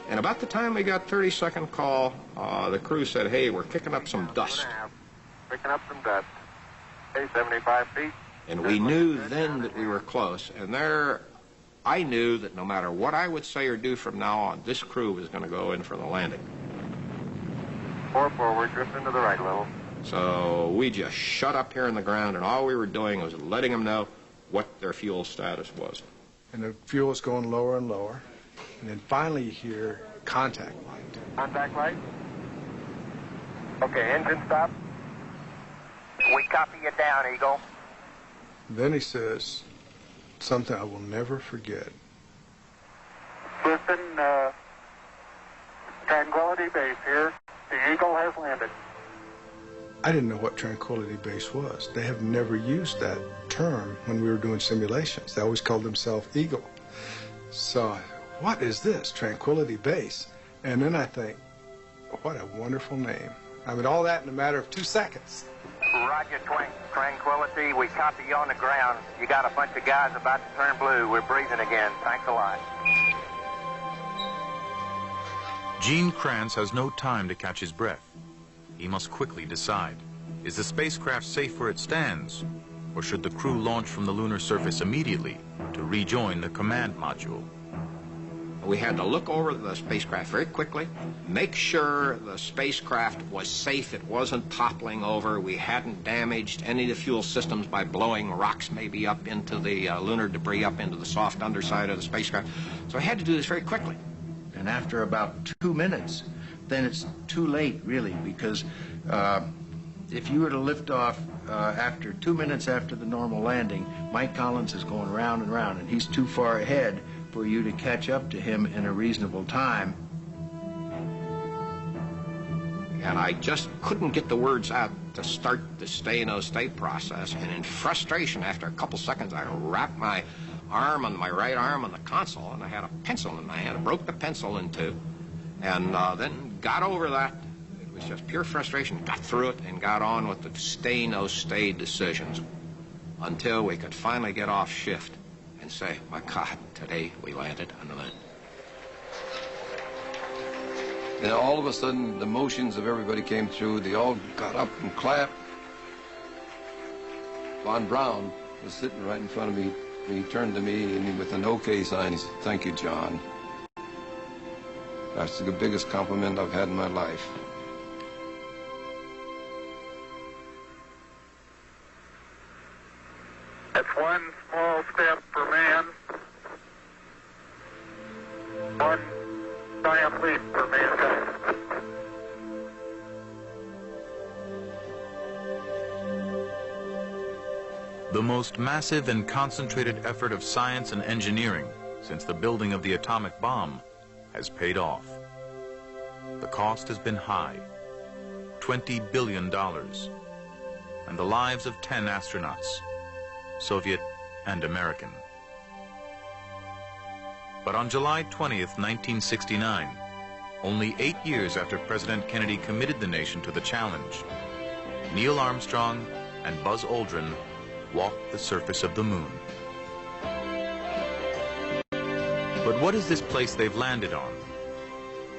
And about the time we got 30-second call, the crew said, hey, we're kicking up some dust. Picking up some dust. Okay, 75 feet. And we knew then that we were close, and there, I knew that no matter what I would say or do from now on, this crew was going to go in for the landing. 4 forward, drift into the right a little. So we just shut up here on the ground, and all we were doing was letting them know what their fuel status was. And the fuel is going lower and lower. And then finally you hear contact light. Contact light. Okay, engine stop. We copy you down, Eagle. Then he says something I will never forget. Listen, Tranquility Base here. The Eagle has landed. I didn't know what Tranquility Base was. They have never used that term when we were doing simulations. They always called themselves Eagle. So, what is this, Tranquility Base? And then I think, what a wonderful name. I mean, all that in a matter of 2 seconds. Roger, Tranquility. We copy you on the ground. You got a bunch of guys about to turn blue. We're breathing again. Thanks a lot. Gene Kranz has no time to catch his breath. He must quickly decide. Is the spacecraft safe where it stands? Or should the crew launch from the lunar surface immediately to rejoin the command module? We had to look over the spacecraft very quickly, make sure the spacecraft was safe, it wasn't toppling over, we hadn't damaged any of the fuel systems by blowing rocks maybe up into the lunar debris, up into the soft underside of the spacecraft. So I had to do this very quickly. And after about 2 minutes, then it's too late, really, because if you were to lift off after 2 minutes after the normal landing, Mike Collins is going round and round, and he's too far ahead for you to catch up to him in a reasonable time. And I just couldn't get the words out to start the stay-no-stay process, and in frustration, after a couple seconds, I wrapped my arm on my right arm on the console, and I had a pencil in my hand. I broke the pencil in two, and then got over that. It was just pure frustration. Got through it and got on with the stay-no-stay decisions until we could finally get off shift and say, my God, today we landed on the moon. And all of a sudden, the motions of everybody came through. They all got up and clapped. Von Braun was sitting right in front of me. He turned to me and with an OK sign, he said, "Thank you, John." That's the biggest compliment I've had in my life. That's one small step for man, one giant leap for mankind. The most massive and concentrated effort of science and engineering since the building of the atomic bomb has paid off. The cost has been high, $20 billion, and the lives of 10 astronauts, Soviet and American. But on July 20th, 1969, only 8 years after President Kennedy committed the nation to the challenge, Neil Armstrong and Buzz Aldrin walked the surface of the moon. But what is this place they've landed on?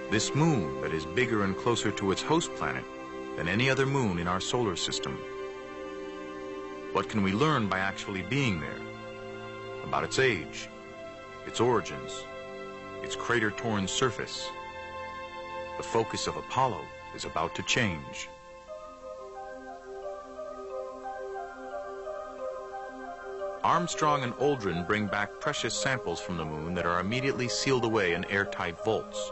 This moon that is bigger and closer to its host planet than any other moon in our solar system. What can we learn by actually being there? About its age, its origins, its crater-torn surface. The focus of Apollo is about to change. Armstrong and Aldrin bring back precious samples from the moon that are immediately sealed away in airtight vaults.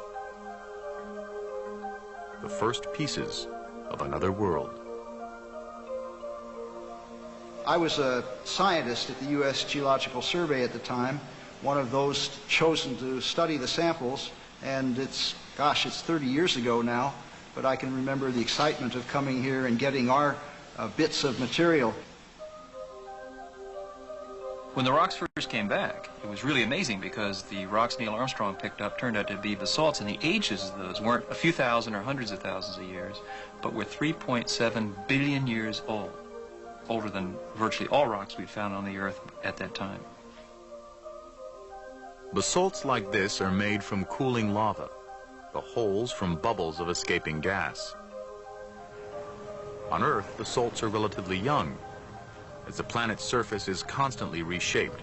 The first pieces of another world. I was a scientist at the U.S. Geological Survey at the time, one of those chosen to study the samples, and it's 30 years ago now, but I can remember the excitement of coming here and getting our bits of material. When the rocks first came back, it was really amazing because the rocks Neil Armstrong picked up turned out to be basalts, and the ages of those weren't a few thousand or hundreds of thousands of years, but were 3.7 billion years old, older than virtually all rocks we'd found on the Earth at that time. Basalts like this are made from cooling lava, the holes from bubbles of escaping gas. On Earth, basalts are relatively young, as the planet's surface is constantly reshaped,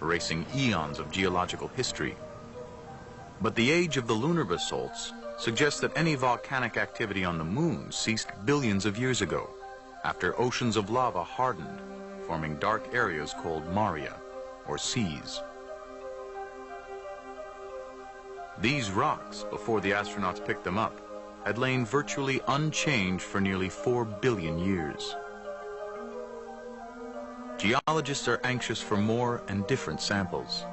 erasing eons of geological history. But the age of the lunar basalts suggests that any volcanic activity on the moon ceased billions of years ago, after oceans of lava hardened, forming dark areas called maria, or seas. These rocks, before the astronauts picked them up, had lain virtually unchanged for nearly 4 billion years. Geologists are anxious for more and different samples.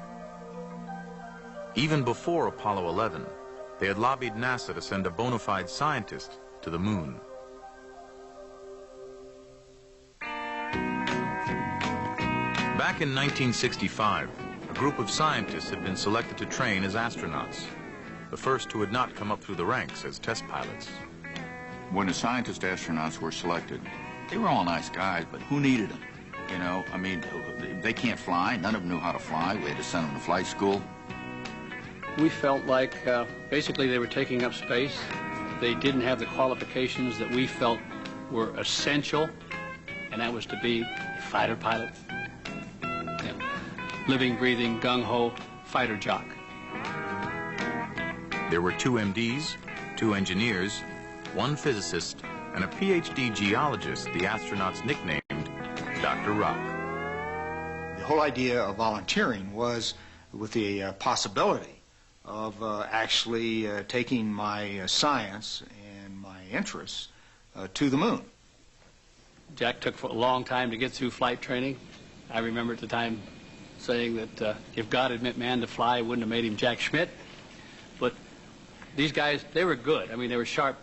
Even before Apollo 11, they had lobbied NASA to send a bona fide scientist to the moon. Back in 1965, a group of scientists had been selected to train as astronauts, the first who had not come up through the ranks as test pilots. When the scientist astronauts were selected, they were all nice guys, but who needed them? You know, I mean, they can't fly. None of them knew how to fly. We had to send them to flight school. We felt like basically they were taking up space. They didn't have the qualifications that we felt were essential, and that was to be a fighter pilot. Yeah. Living, breathing, gung-ho fighter jock. There were 2 MDs, 2 engineers, 1 physicist, and a PhD geologist the astronauts nicknamed Dr. Rock. The whole idea of volunteering was with the possibility of actually taking my science and my interests to the moon. Jack took a long time to get through flight training. I remember at the time saying that if God had meant man to fly, it wouldn't have made him Jack Schmidt. But these guys, they were good. I mean, they were sharp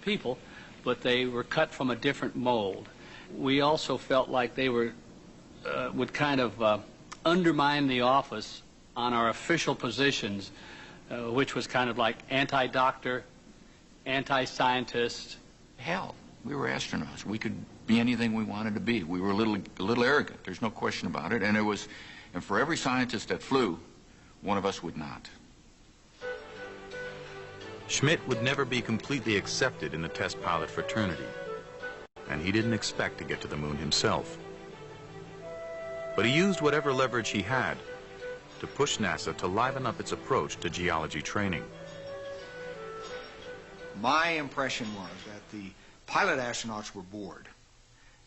people, but they were cut from a different mold. We also felt like they were would kind of undermine the office on our official positions, which was kind of like anti-doctor, anti-scientist. Hell, we were astronauts. We could be anything we wanted to be. We were a little arrogant. There's no question about it. And for every scientist that flew, one of us would not. Schmidt would never be completely accepted in the test pilot fraternity, and he didn't expect to get to the moon himself. But he used whatever leverage he had to push NASA to liven up its approach to geology training. My impression was that the pilot astronauts were bored.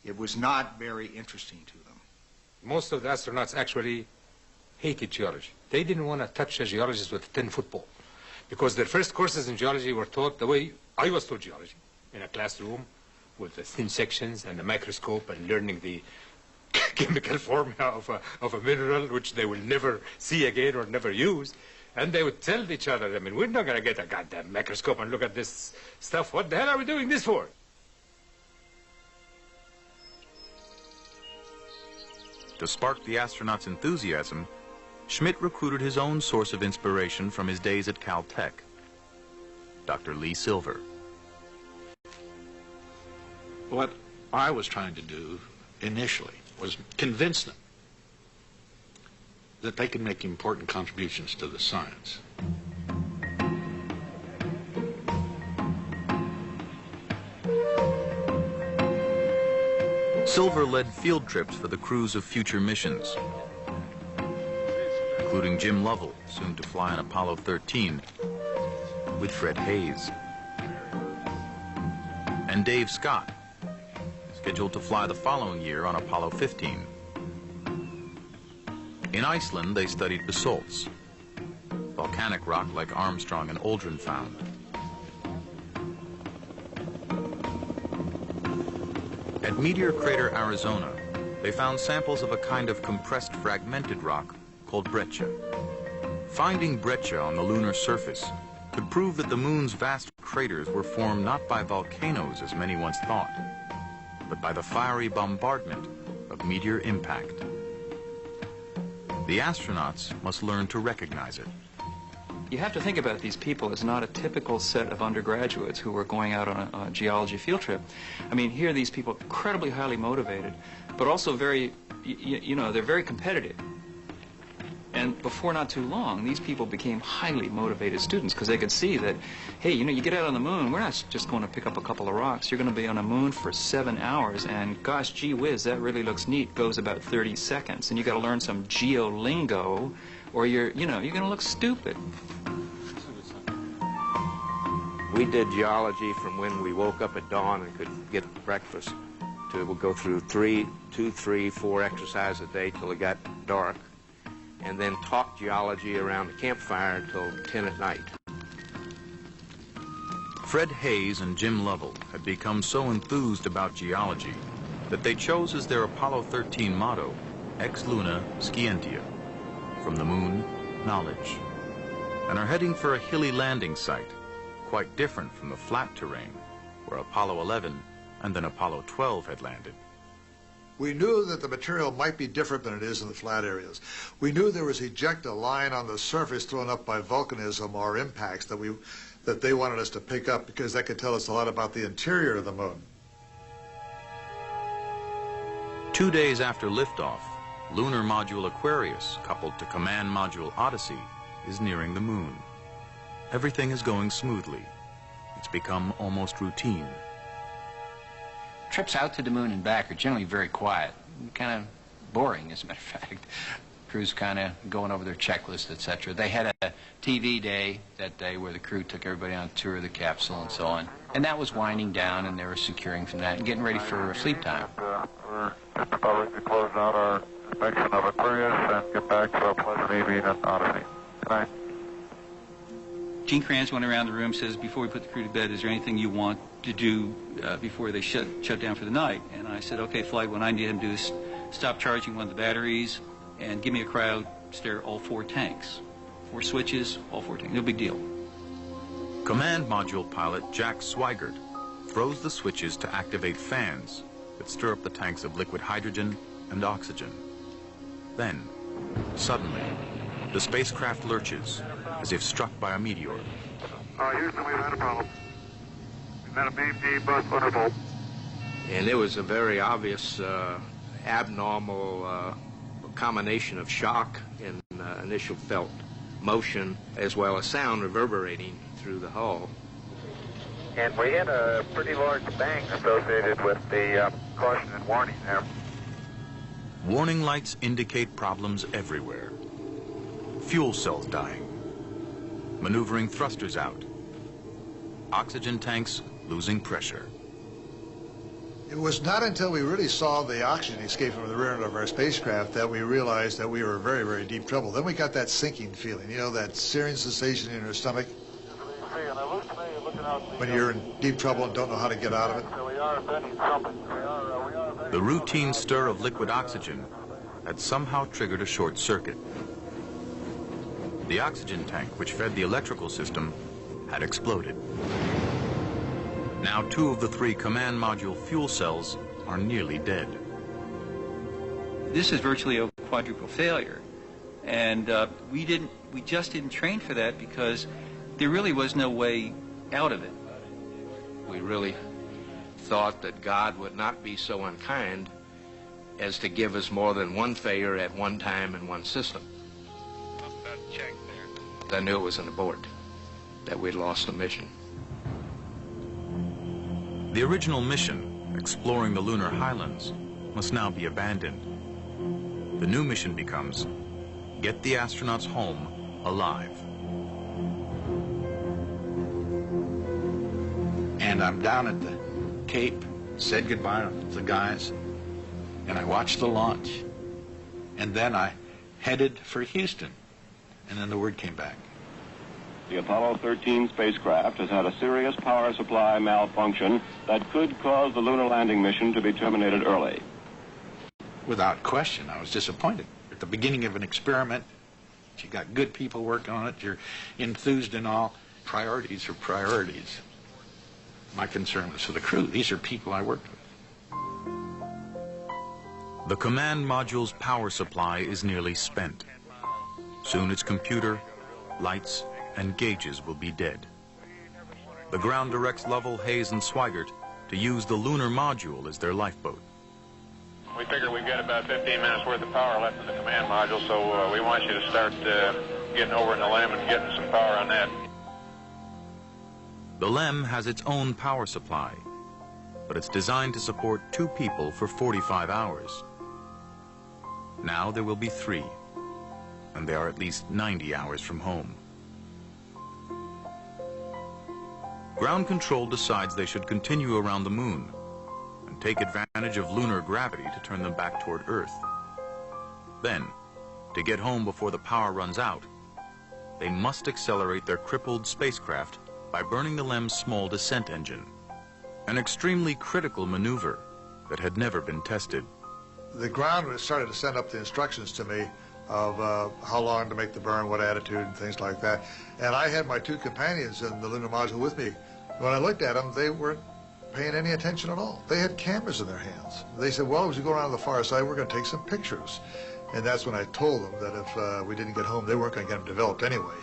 It was not very interesting to them. Most of the astronauts actually hated geology. They didn't want to touch a geologist with a 10-foot pole, because their first courses in geology were taught the way I was taught geology, in a classroom with the thin sections and the microscope and learning the chemical formula of a mineral which they will never see again or never use. And they would tell each other, I mean, we're not going to get a goddamn microscope and look at this stuff. What the hell are we doing this for? To spark the astronauts' enthusiasm, Schmidt recruited his own source of inspiration from his days at Caltech, Dr. Lee Silver. What I was trying to do initially was convince them that they could make important contributions to the science. Silver led field trips for the crews of future missions, including Jim Lovell, soon to fly on Apollo 13, with Fred Hayes, and Dave Scott, scheduled to fly the following year on Apollo 15. In Iceland, they studied basalts, volcanic rock like Armstrong and Aldrin found. At Meteor Crater, Arizona, they found samples of a kind of compressed fragmented rock called breccia. Finding breccia on the lunar surface could prove that the moon's vast craters were formed not by volcanoes as many once thought, but by the fiery bombardment of meteor impact. The astronauts must learn to recognize it. You have to think about these people as not a typical set of undergraduates who were going out on a geology field trip. I mean, here are these people incredibly highly motivated, but also very, you know, they're very competitive. And before not too long, these people became highly motivated students because they could see that, hey, you know, you get out on the moon, we're not just going to pick up a couple of rocks. You're going to be on the moon for 7 hours, and gosh, gee whiz, that really looks neat. Goes about 30 seconds, and you got to learn some geolingo, or you're going to look stupid. We did geology from when we woke up at dawn and could get breakfast to we'll go through 2, 3, 4 exercises a day till it got dark, and then talk geology around the campfire until 10 at night. Fred Hayes and Jim Lovell had become so enthused about geology that they chose as their Apollo 13 motto, Ex Luna Scientia, from the moon, knowledge, and are heading for a hilly landing site, quite different from the flat terrain where Apollo 11 and then Apollo 12 had landed. We knew that the material might be different than it is in the flat areas. We knew there was ejecta lying on the surface thrown up by volcanism or impacts that they wanted us to pick up because that could tell us a lot about the interior of the moon. 2 days after liftoff, lunar module Aquarius, coupled to command module Odyssey, is nearing the moon. Everything is going smoothly. It's become almost routine. Trips out to the moon and back are generally very quiet, kind of boring, as a matter of fact. Crews kind of going over their checklist, etc. They had a TV day that day where the crew took everybody on a tour of the capsule and so on. And that was winding down, and they were securing from that and getting ready for sleep time. We're just about to close out our inspection of Aquarius and get back to our pleasant evening at Odyssey. Good night. Gene Kranz went around the room, says, before we put the crew to bed, is there anything you want to do before they shut down for the night? And I said, okay, Flight, what I need him to do is stop charging one of the batteries and give me a cryo stare all 4 tanks. 4 switches, all 4 tanks. No big deal. Command module pilot Jack Swigert throws the switches to activate fans that stir up the tanks of liquid hydrogen and oxygen. Then, suddenly, the spacecraft lurches as if struck by a meteor. Houston, we've had a problem. We've had a BP bus undervolt. And it was a very obvious abnormal combination of shock and initial felt motion as well as sound reverberating through the hull. And we had a pretty large bang associated with the caution and warning there. Warning lights indicate problems everywhere. Fuel cells dying. Maneuvering thrusters out. Oxygen tanks losing pressure. It was not until we really saw the oxygen escape from the rear end of our spacecraft that we realized that we were in very, very deep trouble. Then we got that sinking feeling, you know, that searing sensation in your stomach when you're in deep trouble and don't know how to get out of it. The routine stir of liquid oxygen had somehow triggered a short circuit. The oxygen tank, which fed the electrical system, had exploded. Now 2 of the 3 command module fuel cells are nearly dead. This is virtually a quadruple failure. And we just didn't train for that because there really was no way out of it. We really thought that God would not be so unkind as to give us more than 1 failure at one time in one system. I knew it was an abort, that we'd lost the mission. The original mission, exploring the lunar highlands, must now be abandoned. The new mission becomes, get the astronauts home alive. And I'm down at the Cape, said goodbye to the guys, and I watched the launch. And then I headed for Houston, and then the word came back. The Apollo 13 spacecraft has had a serious power supply malfunction that could cause the lunar landing mission to be terminated early. Without question, I was disappointed. At the beginning of an experiment, you got good people working on it, you're enthused and all. Priorities are priorities. My concern was for the crew. These are people I worked with. The command module's power supply is nearly spent. Soon its computer, lights, and gauges will be dead. The ground directs Lovell, Hayes, and Swigert to use the lunar module as their lifeboat. We figure we've got about 15 minutes worth of power left in the command module, so we want you to start getting over in the LEM and getting some power on that. The LEM has its own power supply, but it's designed to support 2 people for 45 hours. Now there will be 3, and they are at least 90 hours from home. Ground Control decides they should continue around the moon and take advantage of lunar gravity to turn them back toward Earth. Then, to get home before the power runs out, they must accelerate their crippled spacecraft by burning the LEM's small descent engine, an extremely critical maneuver that had never been tested. The ground started to send up the instructions to me of how long to make the burn, what attitude, and things like that. And I had my 2 companions in the lunar module with me. When I looked at them, they weren't paying any attention at all. They had cameras in their hands. They said, well, as we go around to the far side, we're going to take some pictures. And that's when I told them that if we didn't get home, they weren't going to get them developed anyway.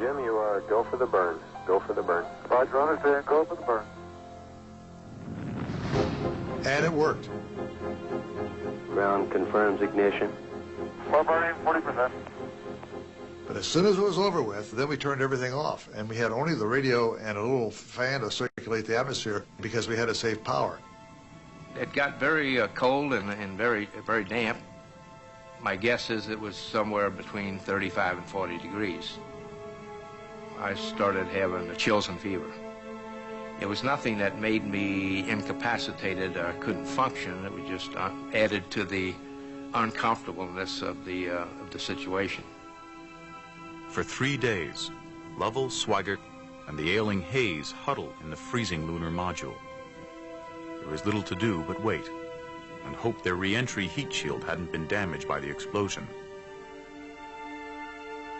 Jim, you go for the burn. Go for the burn. Roger, understand. Go for the burn. And it worked. Ground confirms ignition. We're burning 40%. But as soon as it was over with, then we turned everything off. And we had only the radio and a little fan to circulate the atmosphere because we had to save power. It got very cold and very damp. My guess is it was somewhere between 35 and 40 degrees. I started having chills and fever. It was nothing that made me incapacitated or couldn't function. It was just added to the uncomfortableness of the situation. For 3 days, Lovell, Swigert, and the ailing Hayes huddled in the freezing lunar module. There was little to do but wait and hope their re-entry heat shield hadn't been damaged by the explosion.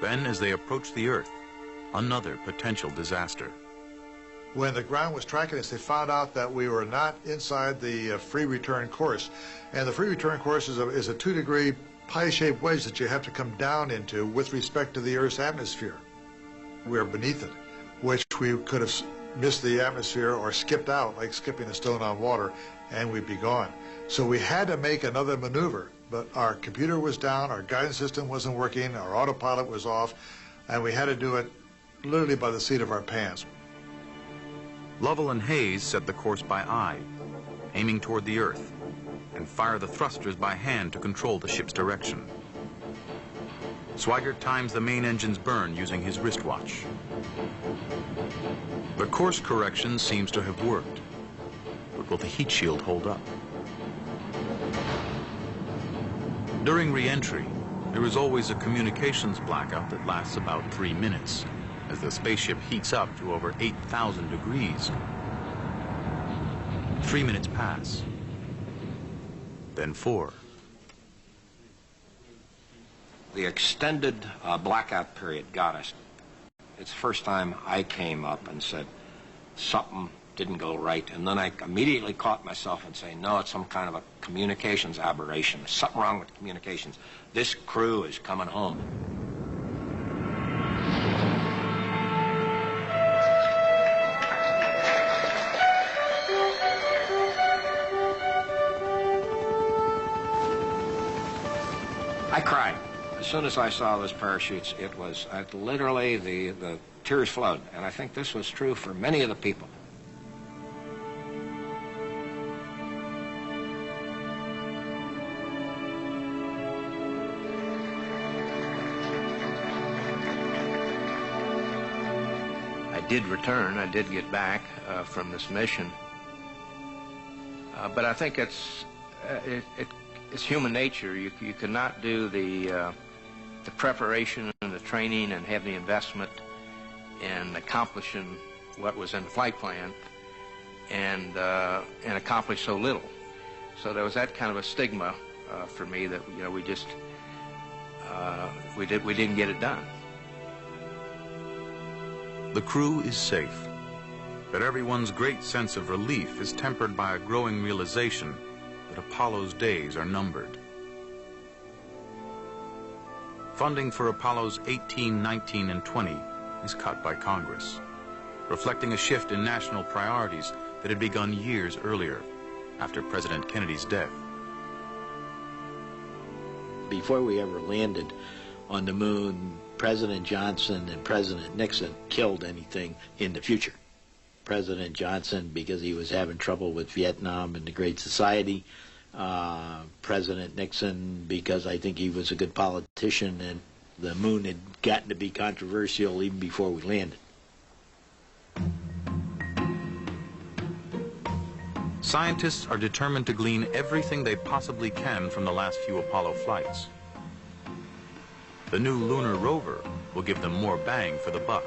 Then, as they approached the Earth, another potential disaster. When the ground was tracking us, they found out that we were not inside the free return course. And the free return course is a 2-degree pie-shaped wedge that you have to come down into with respect to the Earth's atmosphere. We were beneath it, which we could have missed the atmosphere or skipped out like skipping a stone on water, and we'd be gone. So we had to make another maneuver, but our computer was down, our guidance system wasn't working, our autopilot was off, and we had to do it literally by the seat of our pants. Lovell and Hayes set the course by eye, aiming toward the Earth, and fire the thrusters by hand to control the ship's direction. Swigert times the main engine's burn using his wristwatch. The course correction seems to have worked, but will the heat shield hold up? During re-entry, there is always a communications blackout that lasts about 3 minutes, as the spaceship heats up to over 8,000 degrees. 3 minutes pass, then 4. The extended blackout period got us. It's the first time I came up and said something didn't go right, and then I immediately caught myself and saying, no, it's some kind of a communications aberration. There's something wrong with communications. This crew is coming home. I cried. As soon as I saw those parachutes, it was literally the tears flowed. And I think this was true for many of the people. I did return. I did get back from this mission. But I think it's human nature. You cannot do the preparation and the training and have the investment in accomplishing what was in the flight plan and accomplish so little. So there was that kind of a stigma for me that, you know, we just, we didn't get it done. The crew is safe, but everyone's great sense of relief is tempered by a growing realization that Apollo's days are numbered. Funding for Apollos 18, 19, and 20 is cut by Congress, reflecting a shift in national priorities that had begun years earlier, after President Kennedy's death. Before we ever landed on the moon, President Johnson and President Nixon killed anything in the future. President Johnson, because he was having trouble with Vietnam and the Great Society. President Nixon, because I think he was a good politician, and the moon had gotten to be controversial even before we landed. Scientists are determined to glean everything they possibly can from the last few Apollo flights. The new lunar rover will give them more bang for the buck.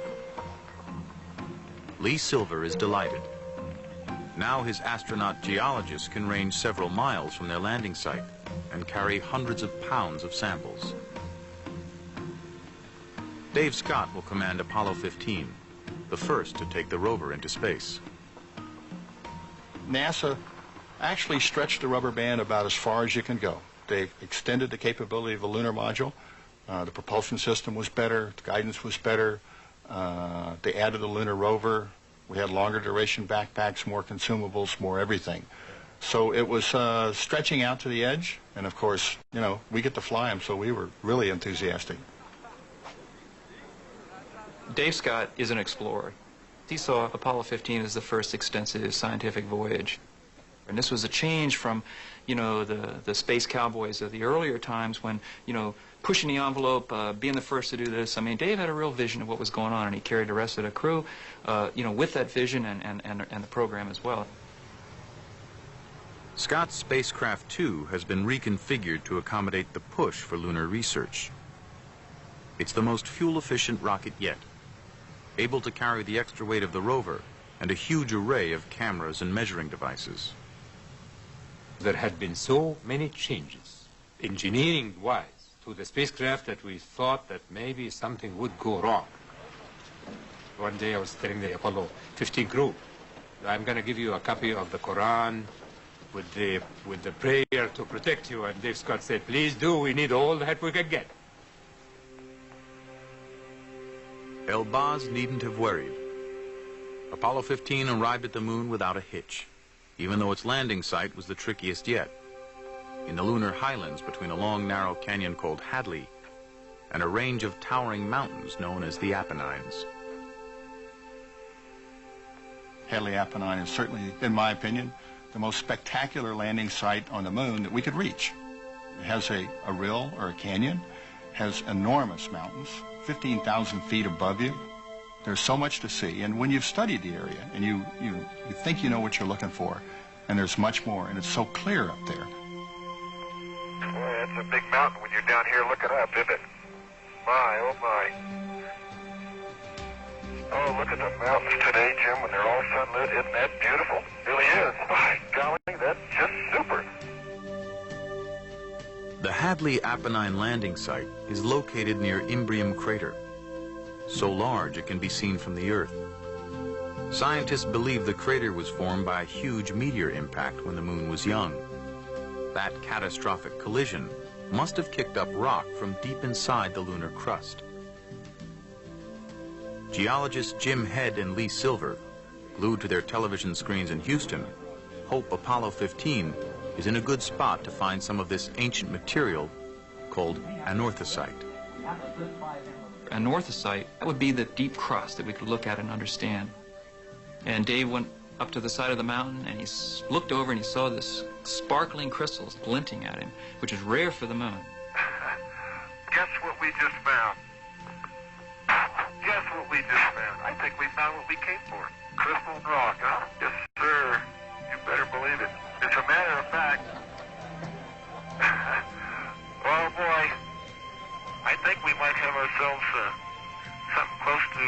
Lee Silver is delighted. Now his astronaut geologists can range several miles from their landing site and carry hundreds of pounds of samples. Dave Scott will command Apollo 15, the first to take the rover into space. NASA actually stretched the rubber band about as far as you can go. They extended the capability of the lunar module. The propulsion system was better, the guidance was better. They added the lunar rover. We had longer duration backpacks, more consumables, more everything. So it was stretching out to the edge, and of course, you know, we get to fly them, so we were really enthusiastic. Dave Scott is an explorer. He saw Apollo 15 as the first extensive scientific voyage. And this was a change from, you know, the space cowboys of the earlier times when, you know, pushing the envelope, being the first to do this. I mean, Dave had a real vision of what was going on, and he carried the rest of the crew, you know, with that vision and the program as well. Scott's spacecraft 2 has been reconfigured to accommodate the push for lunar research. It's the most fuel-efficient rocket yet, able to carry the extra weight of the rover and a huge array of cameras and measuring devices. There had been so many changes, engineering-wise, to the spacecraft that we thought that maybe something would go wrong. One day I was telling the Apollo 15 crew, I'm going to give you a copy of the Quran with the prayer to protect you. And Dave Scott said, please do, we need all the help we can get. Elbaz needn't have worried. Apollo 15 arrived at the moon without a hitch, even though its landing site was the trickiest yet, in the lunar highlands between a long, narrow canyon called Hadley and a range of towering mountains known as the Apennines. Hadley Apennine is certainly, in my opinion, the most spectacular landing site on the moon that we could reach. It has a rill or a canyon, has enormous mountains, 15,000 feet above you. There's so much to see, and when you've studied the area and you think you know what you're looking for, and there's much more, and it's so clear up there. Boy, that's a big mountain when you're down here looking up, isn't it? My, oh my. Oh, look at the mountains today, Jim, when they're all sunlit. Isn't that beautiful? It really is. My golly, that's just super. The Hadley Apennine landing site is located near Imbrium crater, so large it can be seen from the Earth. Scientists believe the crater was formed by a huge meteor impact when the moon was young. That catastrophic collision must have kicked up rock from deep inside the lunar crust. Geologists Jim Head and Lee Silver, glued to their television screens in Houston, hope Apollo 15 is in a good spot to find some of this ancient material called anorthosite. Anorthosite, that would be the deep crust that we could look at and understand. And Dave went up to the side of the mountain and he looked over and he saw this sparkling crystals glinting at him, which is rare for the moon. Guess what we just found? Guess what we just found? I think we found what we came for. Crystal and rock, huh? Yes, sir. You better believe it. As a matter of fact, oh boy, I think we might have ourselves something close to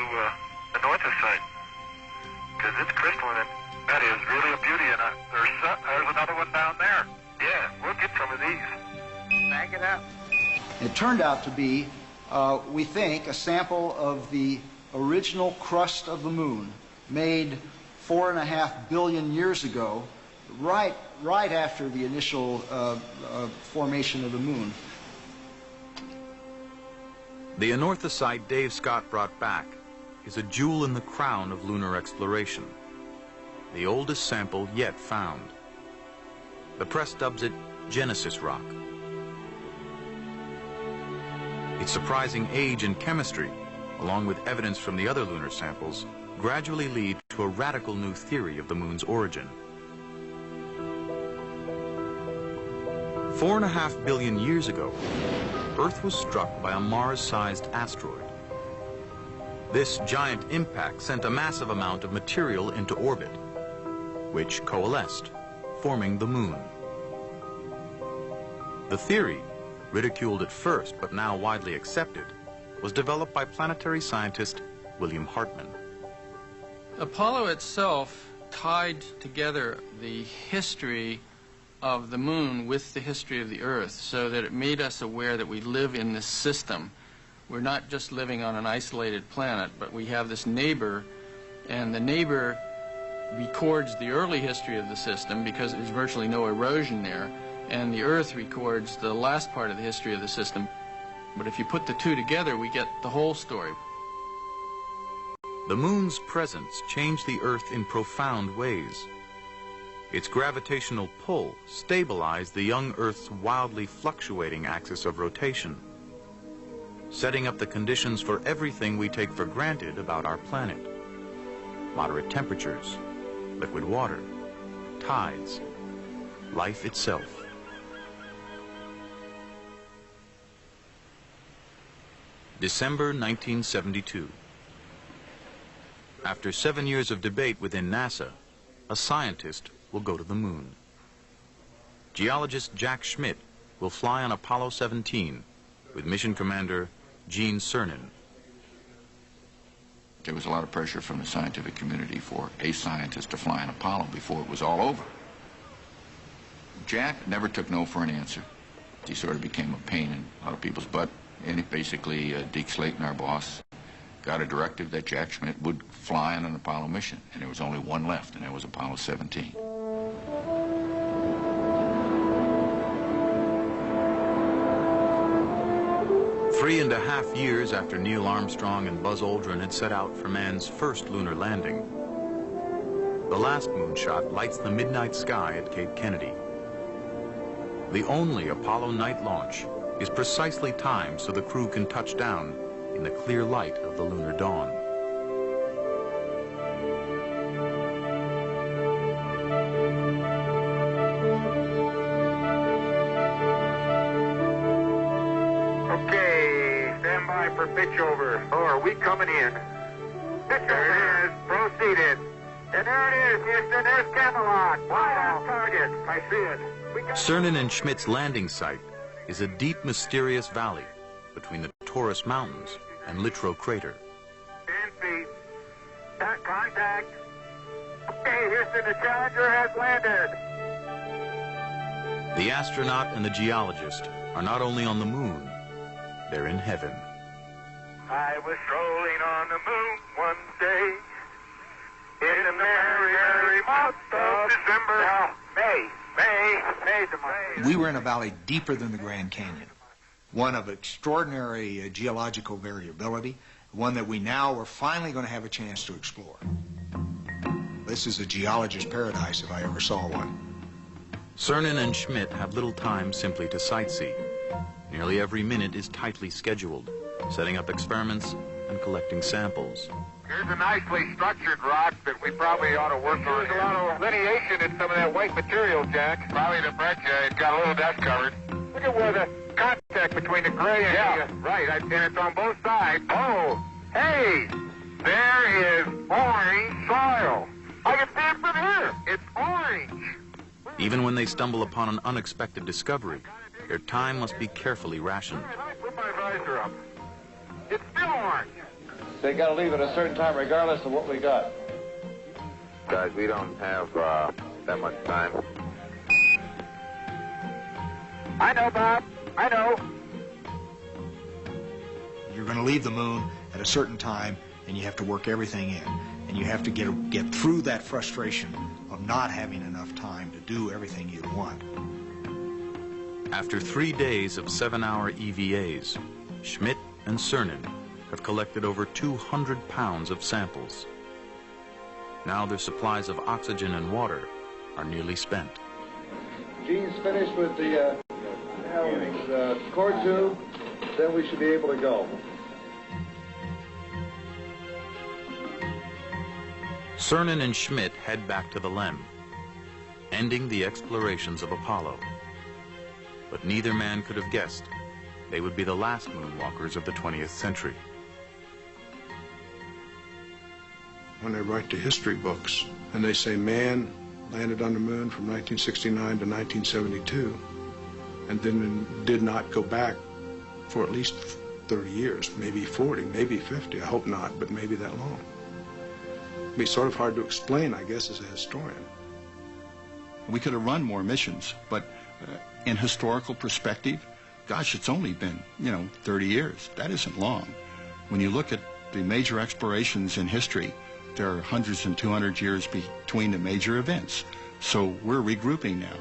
anorthosite. Because it's crystalline, and that is really a beauty, and there's another one down there. We'll get some of these. Back it up. It turned out to be, we think, a sample of the original crust of the moon, made 4.5 billion years ago, right after the initial formation of the moon. The anorthosite Dave Scott brought back is a jewel in the crown of lunar exploration, the oldest sample yet found. The press dubs it Genesis rock. Its surprising age and chemistry, along with evidence from the other lunar samples, gradually lead to a radical new theory of the moon's origin. 4.5 billion years ago, Earth was struck by a Mars-sized asteroid. This giant impact sent a massive amount of material into orbit, which coalesced, forming the moon. The theory, ridiculed at first but now widely accepted, was developed by planetary scientist William Hartmann. Apollo itself tied together the history of the moon with the history of the Earth, so that it made us aware that we live in this system. We're not just living on an isolated planet, but we have this neighbor, and the neighbor records the early history of the system because there's virtually no erosion there, and the Earth records the last part of the history of the system. But if you put the two together, we get the whole story. The moon's presence changed the Earth in profound ways. Its gravitational pull stabilized the young Earth's wildly fluctuating axis of rotation, setting up the conditions for everything we take for granted about our planet. Moderate temperatures, liquid water, tides, life itself. December 1972. After 7 years of debate within NASA, a scientist will go to the moon. Geologist Jack Schmitt will fly on Apollo 17 with mission commander Gene Cernan. There was a lot of pressure from the scientific community for a scientist to fly on Apollo before it was all over. Jack never took no for an answer. He sort of became a pain in a lot of people's butt. And basically, Deke Slayton, our boss, got a directive that Jack Schmitt would fly on an Apollo mission. And there was only one left, and that was Apollo 17. Three and a half years after Neil Armstrong and Buzz Aldrin had set out for man's first lunar landing, the last moonshot lights the midnight sky at Cape Kennedy. The only Apollo night launch is precisely timed so the crew can touch down in the clear light of the lunar dawn. Okay, stand by for pitch over. Oh, are we coming in? There it is. Proceeded. And there it is, Houston. There's Camelot. Wide on target. I see it. Cernan and Schmidt's landing site is a deep, mysterious valley between the Taurus Mountains and Littrow Crater. 10 feet. Contact. Okay, Houston, the Challenger has landed. The astronaut and the geologist are not only on the moon, they're in heaven. I was strolling on the moon one day in the merry, merry month of December. Now, May the month. We were in a valley deeper than the Grand Canyon, one of extraordinary geological variability, one that we now are finally going to have a chance to explore. This is a geologist's paradise if I ever saw one. Cernan and Schmitt have little time simply to sightsee. Nearly every minute is tightly scheduled, setting up experiments and collecting samples. Here's a nicely structured rock that we probably ought to work on. There's a lot of lineation in some of that white material, Jack. Probably the breccia. It's got a little dust covered. Look at where the contact between the gray and the... Right, and it's on both sides. Oh, hey, there is orange soil. I can see it from here. It's orange. Even when they stumble upon an unexpected discovery, their time must be carefully rationed. I put my visor up. It's still orange. They got to leave at a certain time regardless of what we got. Guys, we don't have that much time. I know, Bob. I know. You're going to leave the moon at a certain time, and you have to work everything in. And you have to get through that frustration of not having enough time to do everything you'd want. After 3 days of 7-hour EVAs, Schmidt and Cernan have collected over 200 pounds of samples. Now their supplies of oxygen and water are nearly spent. Gene's finished with the core tube, then we should be able to go. Cernan and Schmidt head back to the LEM, ending the explorations of Apollo. But neither man could have guessed they would be the last moonwalkers of the 20th century. When they write the history books and they say man landed on the moon from 1969 to 1972 and then did not go back for at least 30 years, maybe 40, maybe 50, I hope not, but maybe that long. It'd be sort of hard to explain, I guess, as a historian. We could have run more missions, but in historical perspective, gosh, it's only been, 30 years. That isn't long. When you look at the major explorations in history, there are hundreds and 200 years between the major events. So we're regrouping now.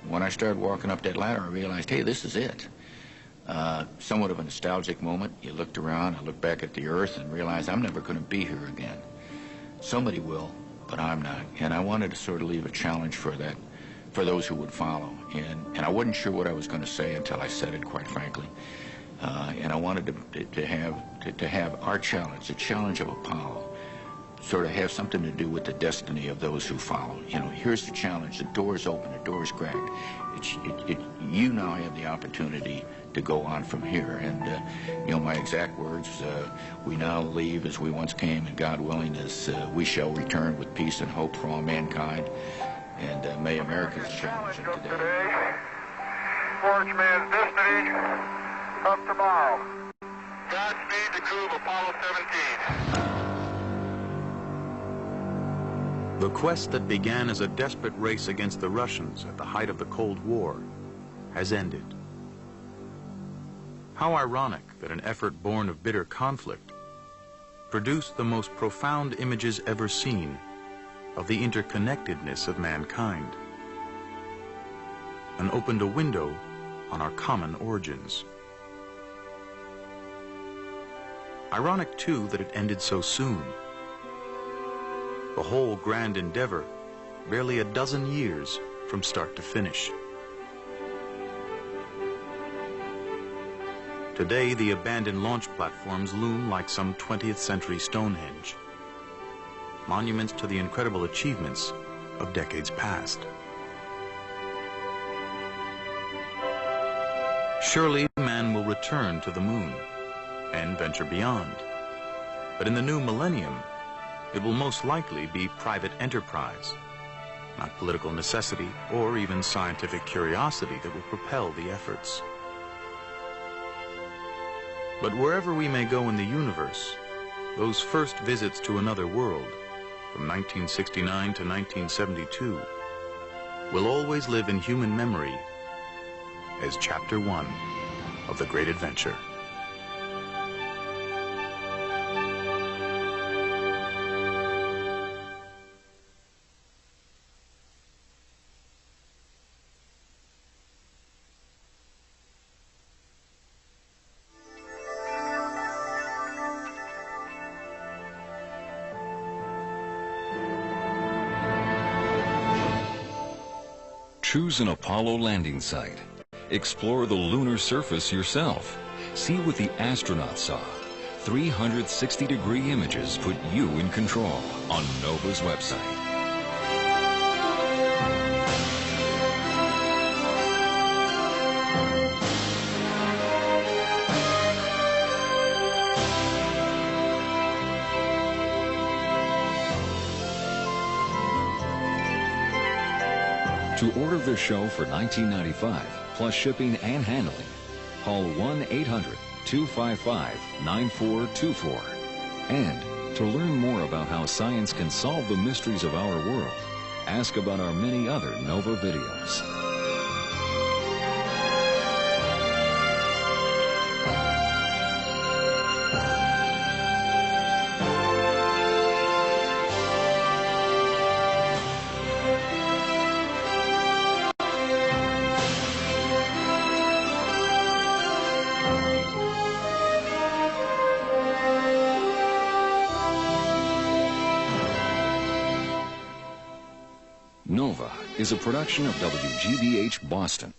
When I started walking up that ladder, I realized, hey, this is it. Somewhat of a nostalgic moment. You looked around, I looked back at the Earth and realized I'm never going to be here again. Somebody will, but I'm not. And I wanted to sort of leave a challenge for that, for those who would follow. And I wasn't sure what I was going to say until I said it, quite frankly. And I wanted to have our challenge, the challenge of Apollo, sort of have something to do with the destiny of those who follow. Here's the challenge. The door's open. The door's cracked. You now have the opportunity to go on from here. And, my exact words, we now leave as we once came, and God willing, as we shall return with peace and hope for all mankind. And may America's challenge of today Forge man's destiny of tomorrow. Godspeed the crew of Apollo 17. The quest that began as a desperate race against the Russians at the height of the Cold War has ended. How ironic that an effort born of bitter conflict produced the most profound images ever seen of the interconnectedness of mankind and opened a window on our common origins. Ironic, too, that it ended so soon. The whole grand endeavor, barely a dozen years from start to finish. Today, the abandoned launch platforms loom like some 20th century Stonehenge, monuments to the incredible achievements of decades past. Surely, man will return to the moon and venture beyond. But in the new millennium, it will most likely be private enterprise, not political necessity or even scientific curiosity that will propel the efforts. But wherever we may go in the universe, those first visits to another world, from 1969 to 1972, will always live in human memory as Chapter 1 of the Great Adventure. Choose an Apollo landing site. Explore the lunar surface yourself. See what the astronauts saw. 360-degree images put you in control on NOVA's website. To order the show for $19.95, plus shipping and handling, call 1-800-255-9424 and To learn more about how science can solve the mysteries of our world, ask about our many other NOVA videos. NOVA is a production of WGBH Boston.